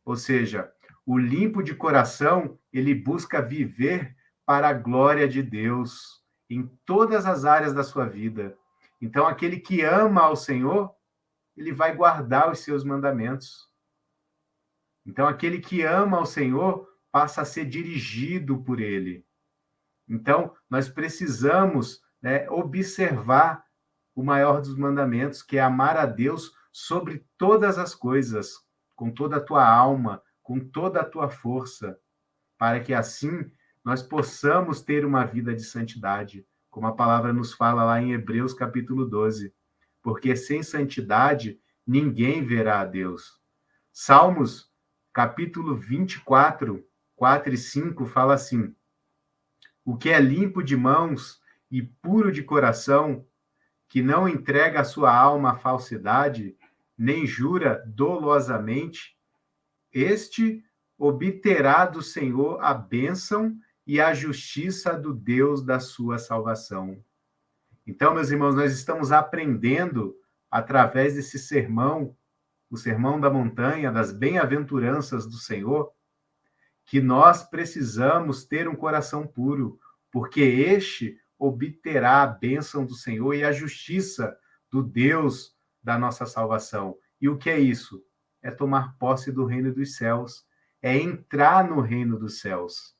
Ou seja, o limpo de coração, ele busca viver para a glória de Deus em todas as áreas da sua vida. Então, aquele que ama ao Senhor, ele vai guardar os seus mandamentos. Então, aquele que ama ao Senhor passa a ser dirigido por ele. Então, nós precisamos, observar o maior dos mandamentos, que é amar a Deus sobre todas as coisas, com toda a tua alma, com toda a tua força, para que assim nós possamos ter uma vida de santidade, como a palavra nos fala lá em Hebreus capítulo 12. Porque sem santidade ninguém verá a Deus. Salmos capítulo 24, 4 e 5 fala assim: o que é limpo de mãos e puro de coração, que não entrega a sua alma à falsidade, nem jura dolosamente, este obterá do Senhor a bênção e a justiça do Deus da sua salvação. Então, meus irmãos, nós estamos aprendendo, através desse sermão, o sermão da montanha, das bem-aventuranças do Senhor, que nós precisamos ter um coração puro, porque este obterá a bênção do Senhor e a justiça do Deus da nossa salvação. E o que é isso? É tomar posse do reino dos céus, é entrar no reino dos céus.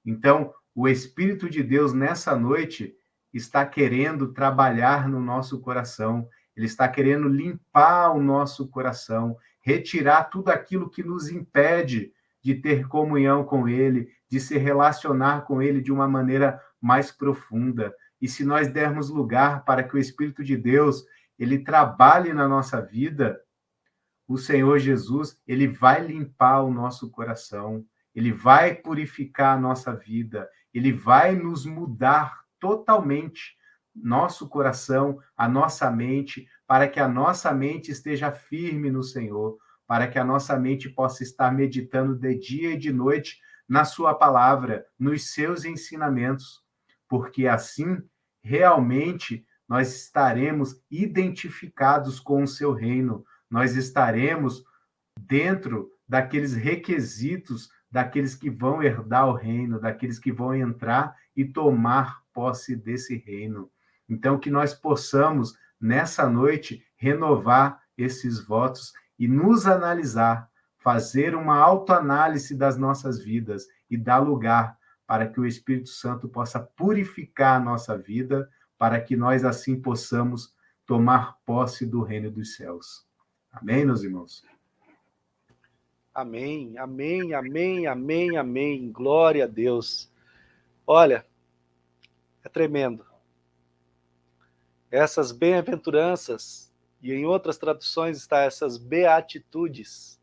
Então, o Espírito de Deus, nessa noite, está querendo trabalhar no nosso coração, ele está querendo limpar o nosso coração, retirar tudo aquilo que nos impede de ter comunhão com ele, de se relacionar com ele de uma maneira mais profunda. E se nós dermos lugar para que o Espírito de Deus ele trabalhe na nossa vida, o Senhor Jesus, ele vai limpar o nosso coração, ele vai purificar a nossa vida, ele vai nos mudar totalmente nosso coração, a nossa mente, para que a nossa mente esteja firme no Senhor, para que a nossa mente possa estar meditando de dia e de noite na sua palavra, nos seus ensinamentos, porque assim, realmente, nós estaremos identificados com o seu reino, nós estaremos dentro daqueles requisitos daqueles que vão herdar o reino, daqueles que vão entrar e tomar posse desse reino. Então, que nós possamos, nessa noite, renovar esses votos e nos analisar, fazer uma autoanálise das nossas vidas e dar lugar para que o Espírito Santo possa purificar a nossa vida, para que nós assim possamos tomar posse do reino dos céus. Amém, meus irmãos? Amém, amém, amém, amém, amém. Glória a Deus. Olha, é tremendo. Essas bem-aventuranças, e em outras traduções está essas beatitudes,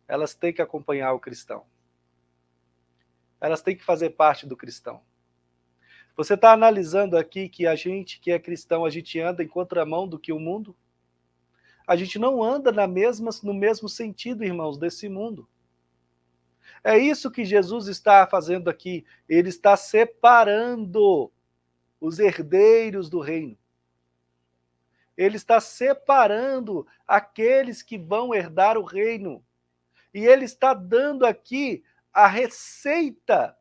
elas têm que acompanhar o cristão. Elas têm que fazer parte do cristão. Você está analisando aqui que a gente que é cristão, a gente anda em contramão do que o mundo? A gente não anda no mesmo sentido, irmãos, desse mundo. É isso que Jesus está fazendo aqui. Ele está separando os herdeiros do reino. Ele está separando aqueles que vão herdar o reino. E ele está dando aqui a receita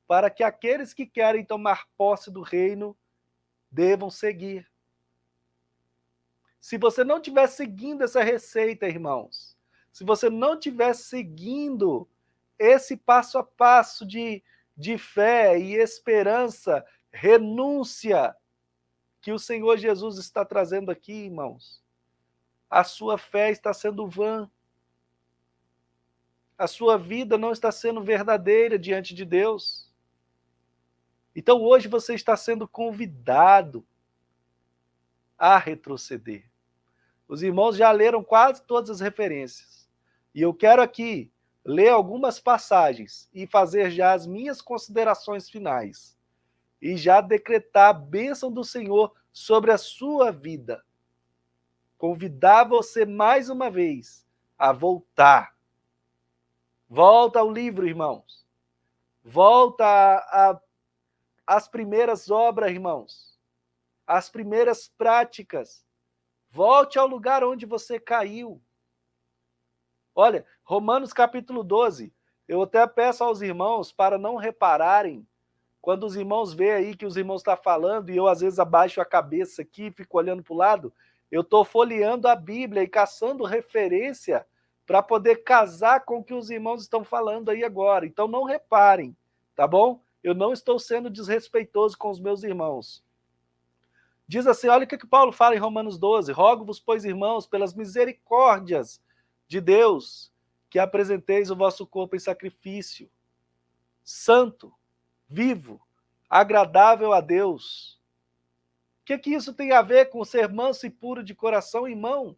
para que aqueles que querem tomar posse do reino devam seguir. Se você não estiver seguindo essa receita, irmãos, se você não estiver seguindo esse passo a passo de fé e esperança, renúncia, que o Senhor Jesus está trazendo aqui, irmãos, a sua fé está sendo vã. A sua vida não está sendo verdadeira diante de Deus. Então hoje você está sendo convidado a retroceder. Os irmãos já leram quase todas as referências. E eu quero aqui ler algumas passagens e fazer já as minhas considerações finais. E já decretar a bênção do Senhor sobre a sua vida. Convidar você mais uma vez a voltar. Volta ao livro, irmãos. Volta às primeiras obras, irmãos. Às primeiras práticas. Volte ao lugar onde você caiu. Olha, Romanos capítulo 12. Eu até peço aos irmãos para não repararem quando os irmãos veem aí que os irmãos estão falando e eu às vezes abaixo a cabeça aqui e fico olhando para o lado, eu estou folheando a Bíblia e caçando referência para poder casar com o que os irmãos estão falando aí agora. Então não reparem, tá bom? Eu não estou sendo desrespeitoso com os meus irmãos. Diz assim, olha o que Paulo fala em Romanos 12. Rogo-vos, pois, irmãos, pelas misericórdias de Deus, que apresenteis o vosso corpo em sacrifício santo, vivo, agradável a Deus. O que isso tem a ver com ser manso e puro de coração, irmão?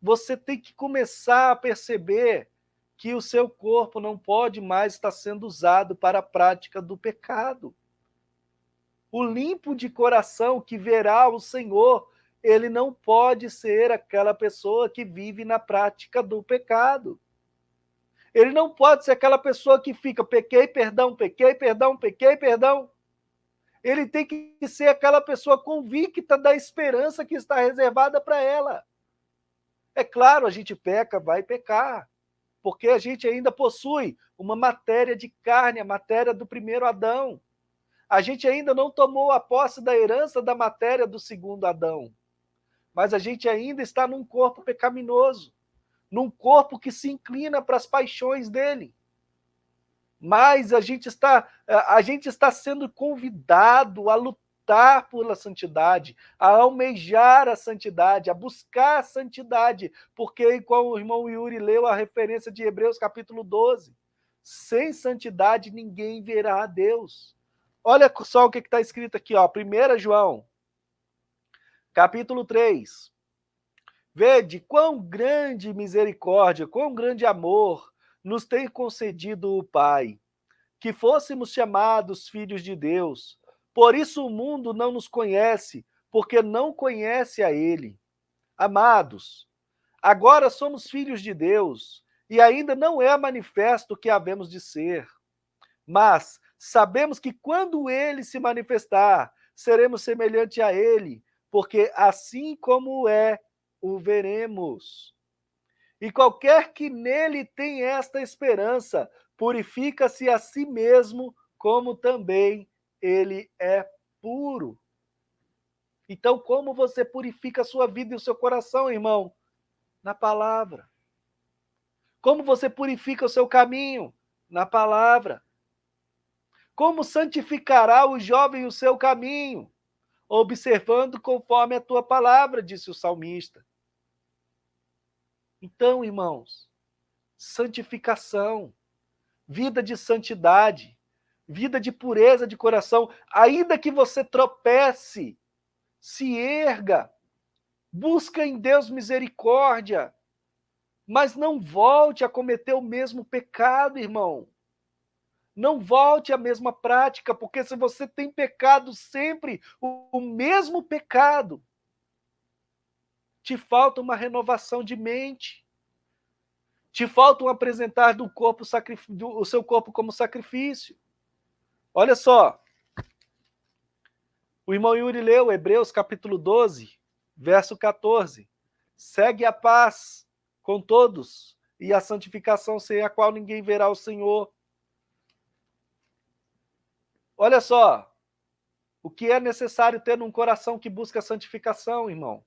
Você tem que começar a perceber que o seu corpo não pode mais estar sendo usado para a prática do pecado. O limpo de coração que verá o Senhor, ele não pode ser aquela pessoa que vive na prática do pecado. Ele não pode ser aquela pessoa que fica pequei, perdão, pequei, perdão, pequei, perdão. Ele tem que ser aquela pessoa convicta da esperança que está reservada para ela. É claro, a gente peca, vai pecar, porque a gente ainda possui uma matéria de carne, a matéria do primeiro Adão. A gente ainda não tomou a posse da herança da matéria do segundo Adão. Mas a gente ainda está num corpo pecaminoso, num corpo que se inclina para as paixões dele. Mas a gente está sendo convidado a lutar pela santidade, a almejar a santidade, a buscar a santidade, porque, como o irmão Yuri leu a referência de Hebreus capítulo 12, sem santidade ninguém verá a Deus. Olha só o que está escrito aqui, ó, 1 João, capítulo 3. Vede quão grande misericórdia, quão grande amor nos tem concedido o Pai, que fôssemos chamados filhos de Deus. Por isso o mundo não nos conhece, porque não conhece a Ele. Amados, agora somos filhos de Deus, e ainda não é manifesto o que havemos de ser. Mas sabemos que quando Ele se manifestar, seremos semelhante a Ele, porque assim como é, o veremos. E qualquer que nele tem esta esperança, purifica-se a si mesmo, como também ele é puro. Então, como você purifica a sua vida e o seu coração, irmão? Na palavra. Como você purifica o seu caminho? Na palavra. Como santificará o jovem o seu caminho? Observando conforme a tua palavra, disse o salmista. Então, irmãos, santificação, vida de santidade, vida de pureza de coração, ainda que você tropece, se erga, busca em Deus misericórdia, mas não volte a cometer o mesmo pecado, irmão. Não volte à mesma prática, porque se você tem pecado sempre, o mesmo pecado, te falta uma renovação de mente. Te faltam apresentar o seu corpo como sacrifício. Olha só. O irmão Yuri leu Hebreus capítulo 12, verso 14. Segue a paz com todos e a santificação sem a qual ninguém verá o Senhor. Olha só. O que é necessário ter num coração que busca a santificação, irmão?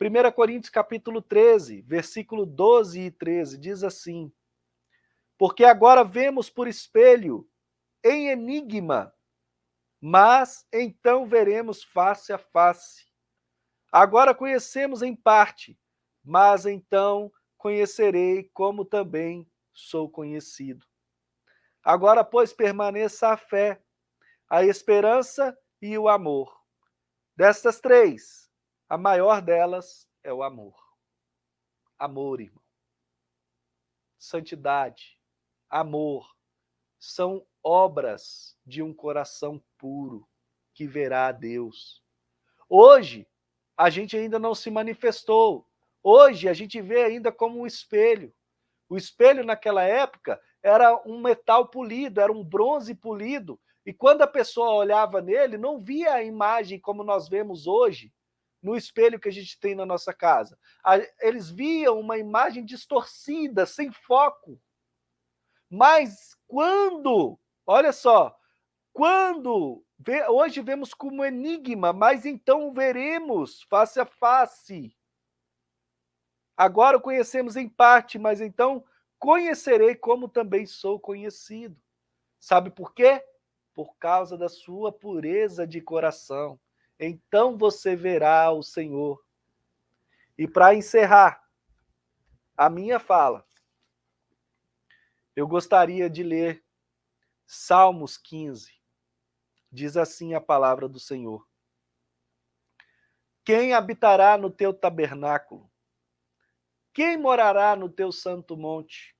1 Coríntios capítulo 13, versículo 12 e 13, diz assim: porque agora vemos por espelho, em enigma, mas então veremos face a face. Agora conhecemos em parte, mas então conhecerei como também sou conhecido. Agora, pois, permaneça a fé, a esperança e o amor. Destas três, a maior delas é o amor. Amor, irmão. Santidade, amor, são obras de um coração puro que verá a Deus. Hoje, a gente ainda não se manifestou. Hoje, a gente vê ainda como um espelho. O espelho, naquela época, era um metal polido, era um bronze polido. E quando a pessoa olhava nele, não via a imagem como nós vemos hoje, no espelho que a gente tem na nossa casa. Eles viam uma imagem distorcida, sem foco. Mas quando, olha só, hoje vemos como enigma, mas então veremos face a face. Agora conhecemos em parte, mas então conhecerei como também sou conhecido. Sabe por quê? Por causa da sua pureza de coração. Então você verá o Senhor. E para encerrar a minha fala, eu gostaria de ler Salmos 15. Diz assim a palavra do Senhor: quem habitará no teu tabernáculo? Quem morará no teu santo monte?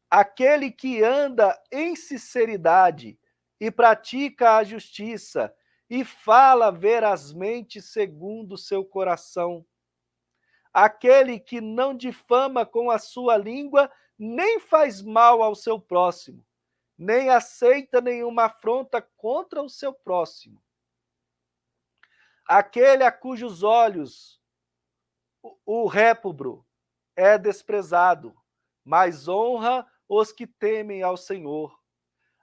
Aquele que anda em sinceridade e pratica a justiça e fala verazmente segundo o seu coração. Aquele que não difama com a sua língua, nem faz mal ao seu próximo, nem aceita nenhuma afronta contra o seu próximo. Aquele a cujos olhos o réprobo é desprezado, mas honra os que temem ao Senhor.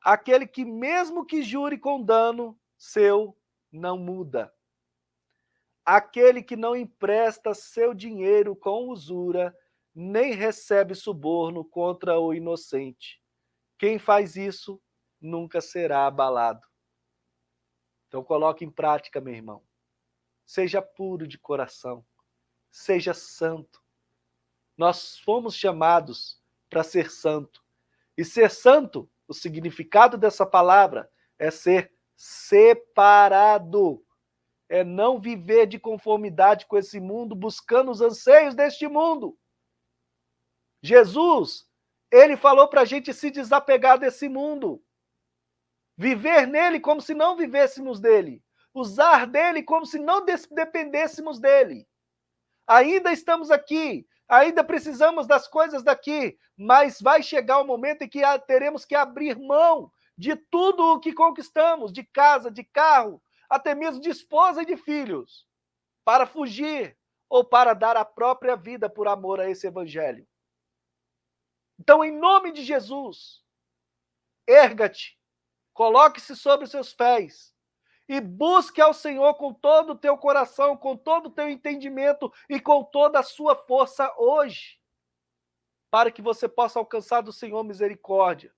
Aquele que, mesmo que jure com dano seu, não muda. Aquele que não empresta seu dinheiro com usura, nem recebe suborno contra o inocente. Quem faz isso nunca será abalado. Então coloque em prática, meu irmão. Seja puro de coração. Seja santo. Nós fomos chamados para ser santo. E ser santo, o significado dessa palavra é ser separado. É não viver de conformidade com esse mundo, buscando os anseios deste mundo. Jesus, ele falou para a gente se desapegar desse mundo. Viver nele como se não vivêssemos dele. Usar dele como se não dependêssemos dele. Ainda estamos aqui, ainda precisamos das coisas daqui, mas vai chegar o momento em que teremos que abrir mão de tudo o que conquistamos, de casa, de carro, até mesmo de esposa e de filhos, para fugir ou para dar a própria vida por amor a esse evangelho. Então, em nome de Jesus, erga-te, coloque-se sobre os seus pés e busque ao Senhor com todo o teu coração, com todo o teu entendimento e com toda a sua força hoje, para que você possa alcançar do Senhor misericórdia,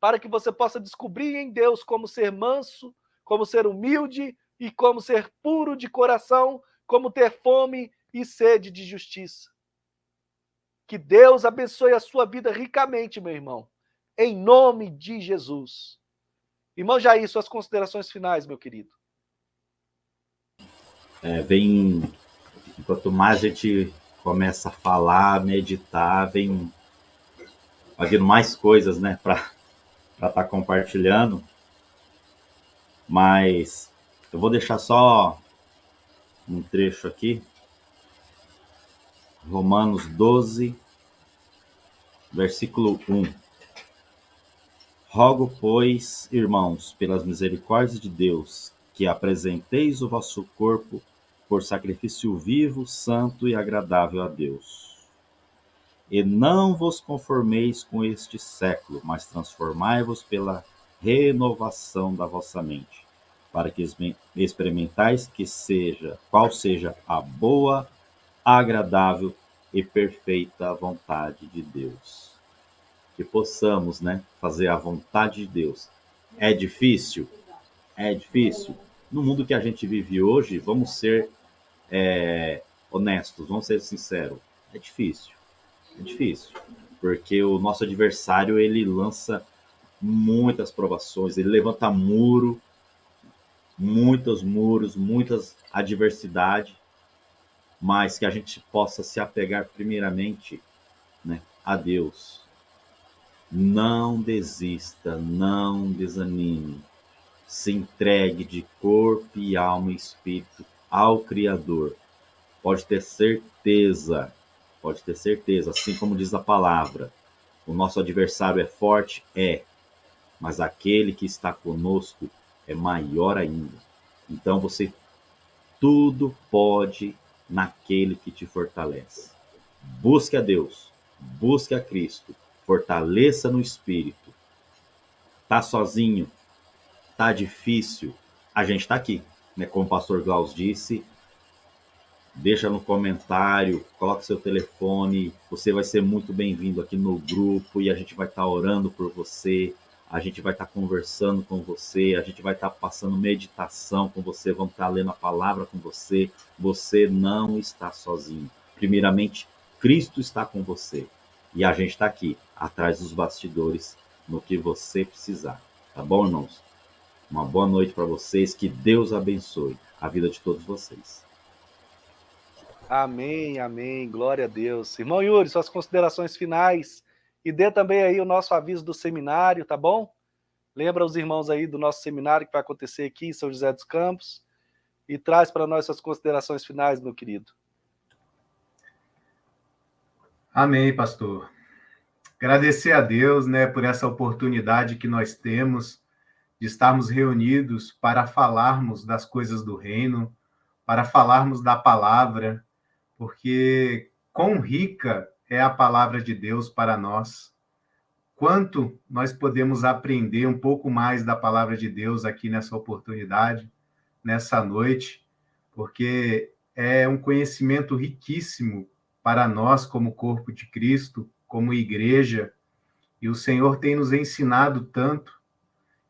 para que você possa descobrir em Deus como ser manso, como ser humilde e como ser puro de coração, como ter fome e sede de justiça. Que Deus abençoe a sua vida ricamente, meu irmão, em nome de Jesus. Irmão Jair, suas considerações finais, meu querido. Quanto mais a gente começa a falar, meditar, vem fazendo mais coisas, né, para estar compartilhando. Mas eu vou deixar só um trecho aqui. Romanos 12, Versículo 1. Rogo, pois, irmãos, pelas misericórdias de Deus, que apresenteis o vosso corpo por sacrifício vivo, santo e agradável a Deus. E não vos conformeis com este século, mas transformai-vos pela renovação da vossa mente, para que experimentais qual seja a boa, agradável e perfeita vontade de Deus. Que possamos, fazer a vontade de Deus. É difícil? É difícil. No mundo que a gente vive hoje, vamos ser honestos, vamos ser sinceros. É difícil. É difícil. Porque o nosso adversário, ele lança muitas provações, ele levanta muitos muros, muitas adversidades, mas que a gente possa se apegar primeiramente, a Deus. Não desista, não desanime. Se entregue de corpo e alma e espírito ao Criador. Pode ter certeza, assim como diz a palavra, o nosso adversário é forte, mas aquele que está conosco é maior ainda. Então você tudo pode naquele que te fortalece. Busque a Deus, busque a Cristo, fortaleça no Espírito. Tá sozinho? Tá difícil? A gente tá aqui, Como o pastor Klaus disse, deixa no comentário, coloque seu telefone, você vai ser muito bem-vindo aqui no grupo e a gente vai estar orando por você, a gente vai estar conversando com você, a gente vai estar passando meditação com você, vamos estar lendo a palavra com você. Você não está sozinho. Primeiramente, Cristo está com você e a gente está aqui, atrás dos bastidores, no que você precisar. Tá bom, irmãos? Uma boa noite para vocês, que Deus abençoe a vida de todos vocês. Amém, amém, glória a Deus. Irmão Yuri, suas considerações finais e dê também aí o nosso aviso do seminário, tá bom? Lembra os irmãos aí do nosso seminário que vai acontecer aqui em São José dos Campos e traz para nós suas considerações finais, meu querido. Amém, pastor. Agradecer a Deus, por essa oportunidade que nós temos de estarmos reunidos para falarmos das coisas do reino, para falarmos da palavra, porque quão rica é a palavra de Deus para nós. Quanto nós podemos aprender um pouco mais da palavra de Deus aqui nessa oportunidade, nessa noite, porque é um conhecimento riquíssimo para nós como corpo de Cristo, como igreja, e o Senhor tem nos ensinado tanto.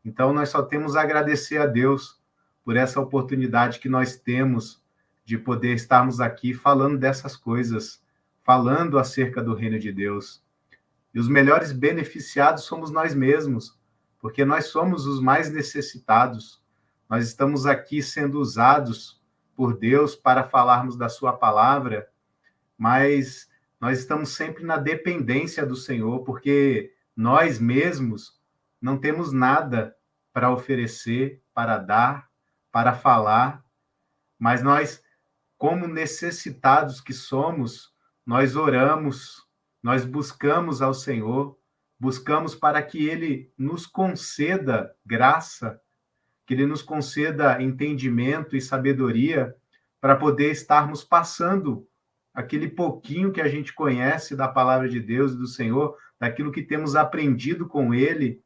Então, nós só temos a agradecer a Deus por essa oportunidade que nós temos de poder estarmos aqui falando dessas coisas, falando acerca do reino de Deus. E os melhores beneficiados somos nós mesmos, porque nós somos os mais necessitados. Nós estamos aqui sendo usados por Deus para falarmos da sua palavra, mas nós estamos sempre na dependência do Senhor, porque nós mesmos não temos nada para oferecer, para dar, para falar, mas nós, como necessitados que somos, nós oramos, nós buscamos ao Senhor, buscamos para que Ele nos conceda graça, que Ele nos conceda entendimento e sabedoria para poder estarmos passando aquele pouquinho que a gente conhece da palavra de Deus e do Senhor, daquilo que temos aprendido com Ele,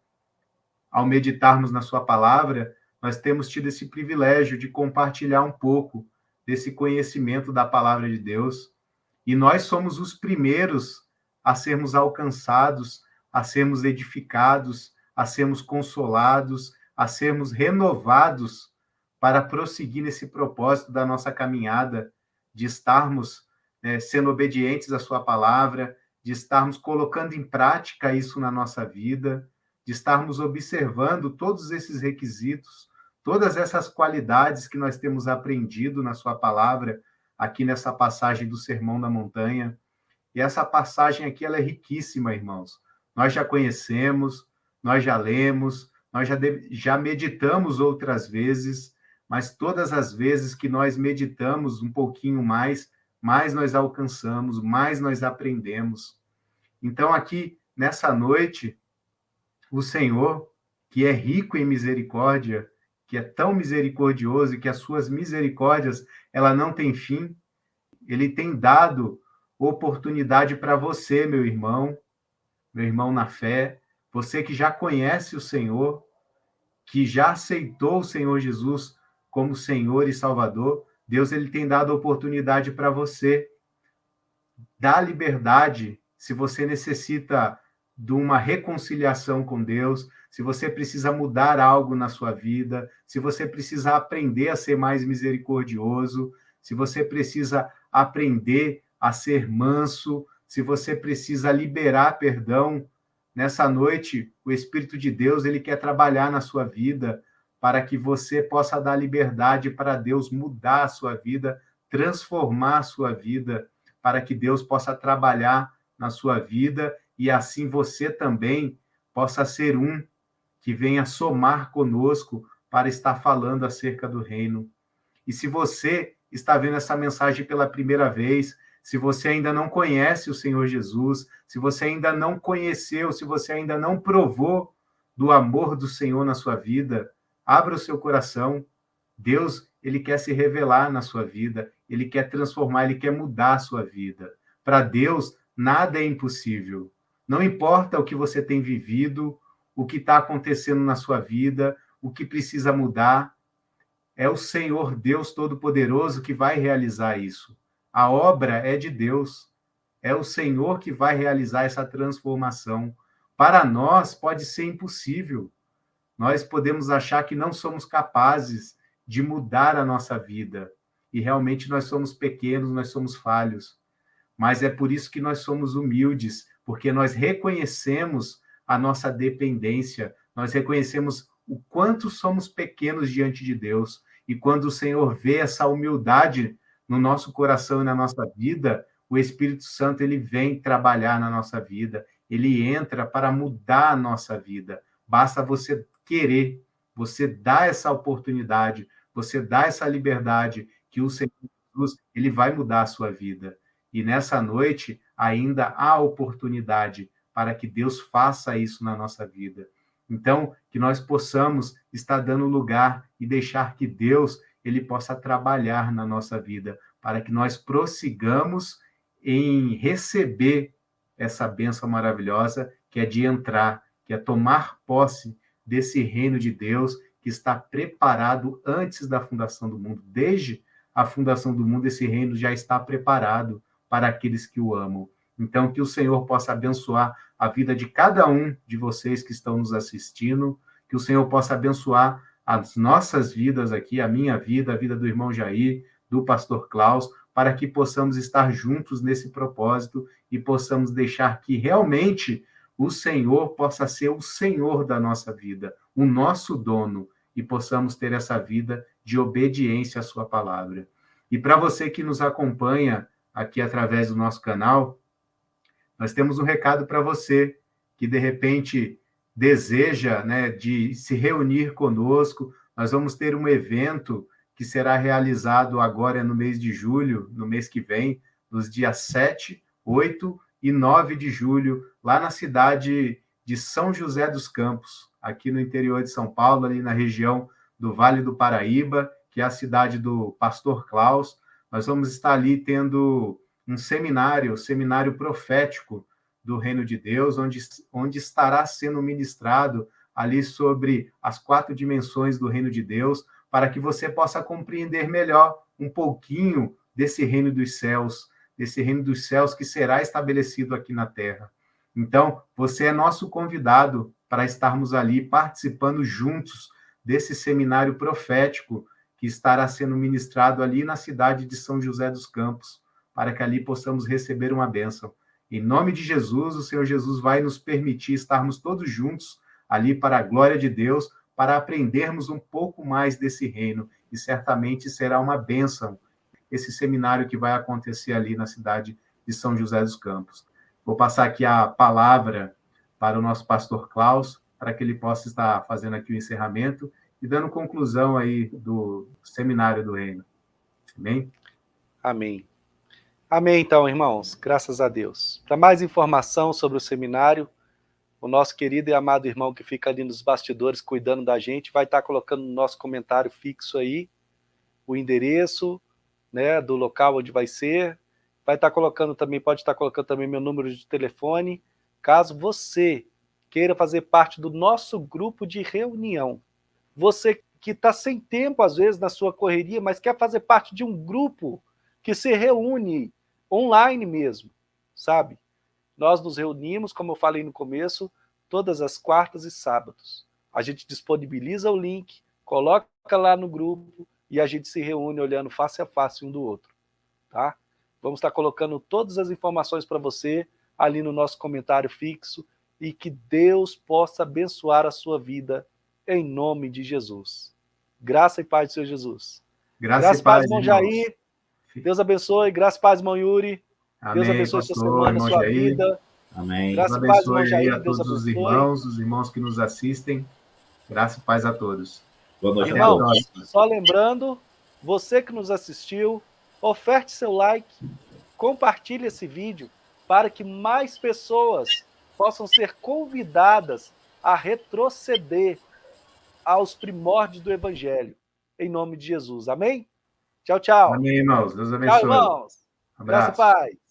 ao meditarmos na sua palavra, nós temos tido esse privilégio de compartilhar um pouco desse conhecimento da palavra de Deus. E nós somos os primeiros a sermos alcançados, a sermos edificados, a sermos consolados, a sermos renovados para prosseguir nesse propósito da nossa caminhada, de estarmos sendo obedientes à sua palavra, de estarmos colocando em prática isso na nossa vida, de estarmos observando todos esses requisitos, todas essas qualidades que nós temos aprendido na sua palavra, aqui nessa passagem do Sermão da Montanha. E essa passagem aqui, ela é riquíssima, irmãos. Nós já conhecemos, nós já lemos, nós já meditamos outras vezes, mas todas as vezes que nós meditamos um pouquinho mais nós alcançamos, mais nós aprendemos. Então, aqui, nessa noite, o Senhor, que é rico em misericórdia, que é tão misericordioso e que as suas misericórdias, ela não tem fim, ele tem dado oportunidade para você, meu irmão na fé, você que já conhece o Senhor, que já aceitou o Senhor Jesus como Senhor e Salvador, Deus ele tem dado oportunidade para você. Dá liberdade se você necessita de uma reconciliação com Deus, se você precisa mudar algo na sua vida, se você precisa aprender a ser mais misericordioso, se você precisa aprender a ser manso, se você precisa liberar perdão, nessa noite, o Espírito de Deus, ele quer trabalhar na sua vida para que você possa dar liberdade para Deus mudar a sua vida, transformar a sua vida, para que Deus possa trabalhar na sua vida e assim você também possa ser um que venha somar conosco para estar falando acerca do reino. E se você está vendo essa mensagem pela primeira vez, se você ainda não conhece o Senhor Jesus, se você ainda não conheceu, se você ainda não provou do amor do Senhor na sua vida, abra o seu coração. Deus, ele quer se revelar na sua vida, ele quer transformar, ele quer mudar a sua vida. Para Deus, nada é impossível. Não importa o que você tem vivido, o que está acontecendo na sua vida, o que precisa mudar, é o Senhor Deus Todo-Poderoso que vai realizar isso. A obra é de Deus. É o Senhor que vai realizar essa transformação. Para nós, pode ser impossível. Nós podemos achar que não somos capazes de mudar a nossa vida. E realmente nós somos pequenos, nós somos falhos. Mas é por isso que nós somos humildes, porque nós reconhecemos a nossa dependência, nós reconhecemos o quanto somos pequenos diante de Deus. E quando o Senhor vê essa humildade no nosso coração e na nossa vida, o Espírito Santo ele vem trabalhar na nossa vida, ele entra para mudar a nossa vida. Basta você querer, você dá essa oportunidade, você dá essa liberdade que o Senhor Jesus, ele vai mudar a sua vida. E nessa noite ainda há oportunidade para que Deus faça isso na nossa vida. Então, que nós possamos estar dando lugar e deixar que Deus ele possa trabalhar na nossa vida, para que nós prossigamos em receber essa bênção maravilhosa, que é de entrar, que é tomar posse desse reino de Deus que está preparado antes da fundação do mundo. Desde a fundação do mundo, esse reino já está preparado para aqueles que o amam. Então, que o Senhor possa abençoar a vida de cada um de vocês que estão nos assistindo, que o Senhor possa abençoar as nossas vidas aqui, a minha vida, a vida do irmão Jair, do pastor Klaus, para que possamos estar juntos nesse propósito e possamos deixar que realmente o Senhor possa ser o Senhor da nossa vida, o nosso dono, e possamos ter essa vida de obediência à sua palavra. E para você que nos acompanha aqui através do nosso canal, nós temos um recado para você que, de repente, deseja, né, de se reunir conosco. Nós vamos ter um evento que será realizado agora no mês de julho, no mês que vem, nos dias 7, 8 e 9 de julho, lá na cidade de São José dos Campos, aqui no interior de São Paulo, ali na região do Vale do Paraíba, que é a cidade do pastor Klaus. Nós vamos estar ali tendo um seminário profético do Reino de Deus, onde estará sendo ministrado ali sobre as 4 dimensões do Reino de Deus, para que você possa compreender melhor um pouquinho desse reino dos céus que será estabelecido aqui na Terra. Então, você é nosso convidado para estarmos ali participando juntos desse seminário profético que estará sendo ministrado ali na cidade de São José dos Campos, para que ali possamos receber uma bênção. Em nome de Jesus, o Senhor Jesus vai nos permitir estarmos todos juntos ali para a glória de Deus, para aprendermos um pouco mais desse reino, e certamente será uma bênção esse seminário que vai acontecer ali na cidade de São José dos Campos. Vou passar aqui a palavra para o nosso pastor Klaus, para que ele possa estar fazendo aqui o encerramento e dando conclusão aí do seminário do reino. Amém? Amém. Amém, então, irmãos. Graças a Deus. Para mais informação sobre o seminário, o nosso querido e amado irmão que fica ali nos bastidores cuidando da gente, vai estar colocando no nosso comentário fixo aí o endereço, né, do local onde vai ser. Vai estar colocando também, pode estar colocando também meu número de telefone, caso você queira fazer parte do nosso grupo de reunião. Você que está sem tempo, às vezes, na sua correria, mas quer fazer parte de um grupo que se reúne online mesmo, sabe? Nós nos reunimos, como eu falei no começo, todas as quartas e sábados. A gente disponibiliza o link, coloca lá no grupo e a gente se reúne olhando face a face um do outro, tá? Vamos estar colocando todas as informações para você ali no nosso comentário fixo e que Deus possa abençoar a sua vida em nome de Jesus. Graça e paz do Senhor Jesus. Graça e paz, irmão irmãos. Jair. Deus abençoe. Graça e paz, irmão Yuri. Amém, Deus abençoe sua pastor, semana, irmão sua Jair. vida. Amém. Graça Deus e paz, irmão abençoe aí Jair. a Deus todos abençoe. os irmãos que nos assistem. Graça e paz a todos. Boa noite a Irmão, todos. só lembrando, você que nos assistiu, oferte seu like, compartilhe esse vídeo para que mais pessoas possam ser convidadas a retroceder aos primórdios do Evangelho. Em nome de Jesus. Amém? Tchau, tchau. Amém, irmãos. Deus Tchau, abençoe. irmãos. Graça e Abraço. paz.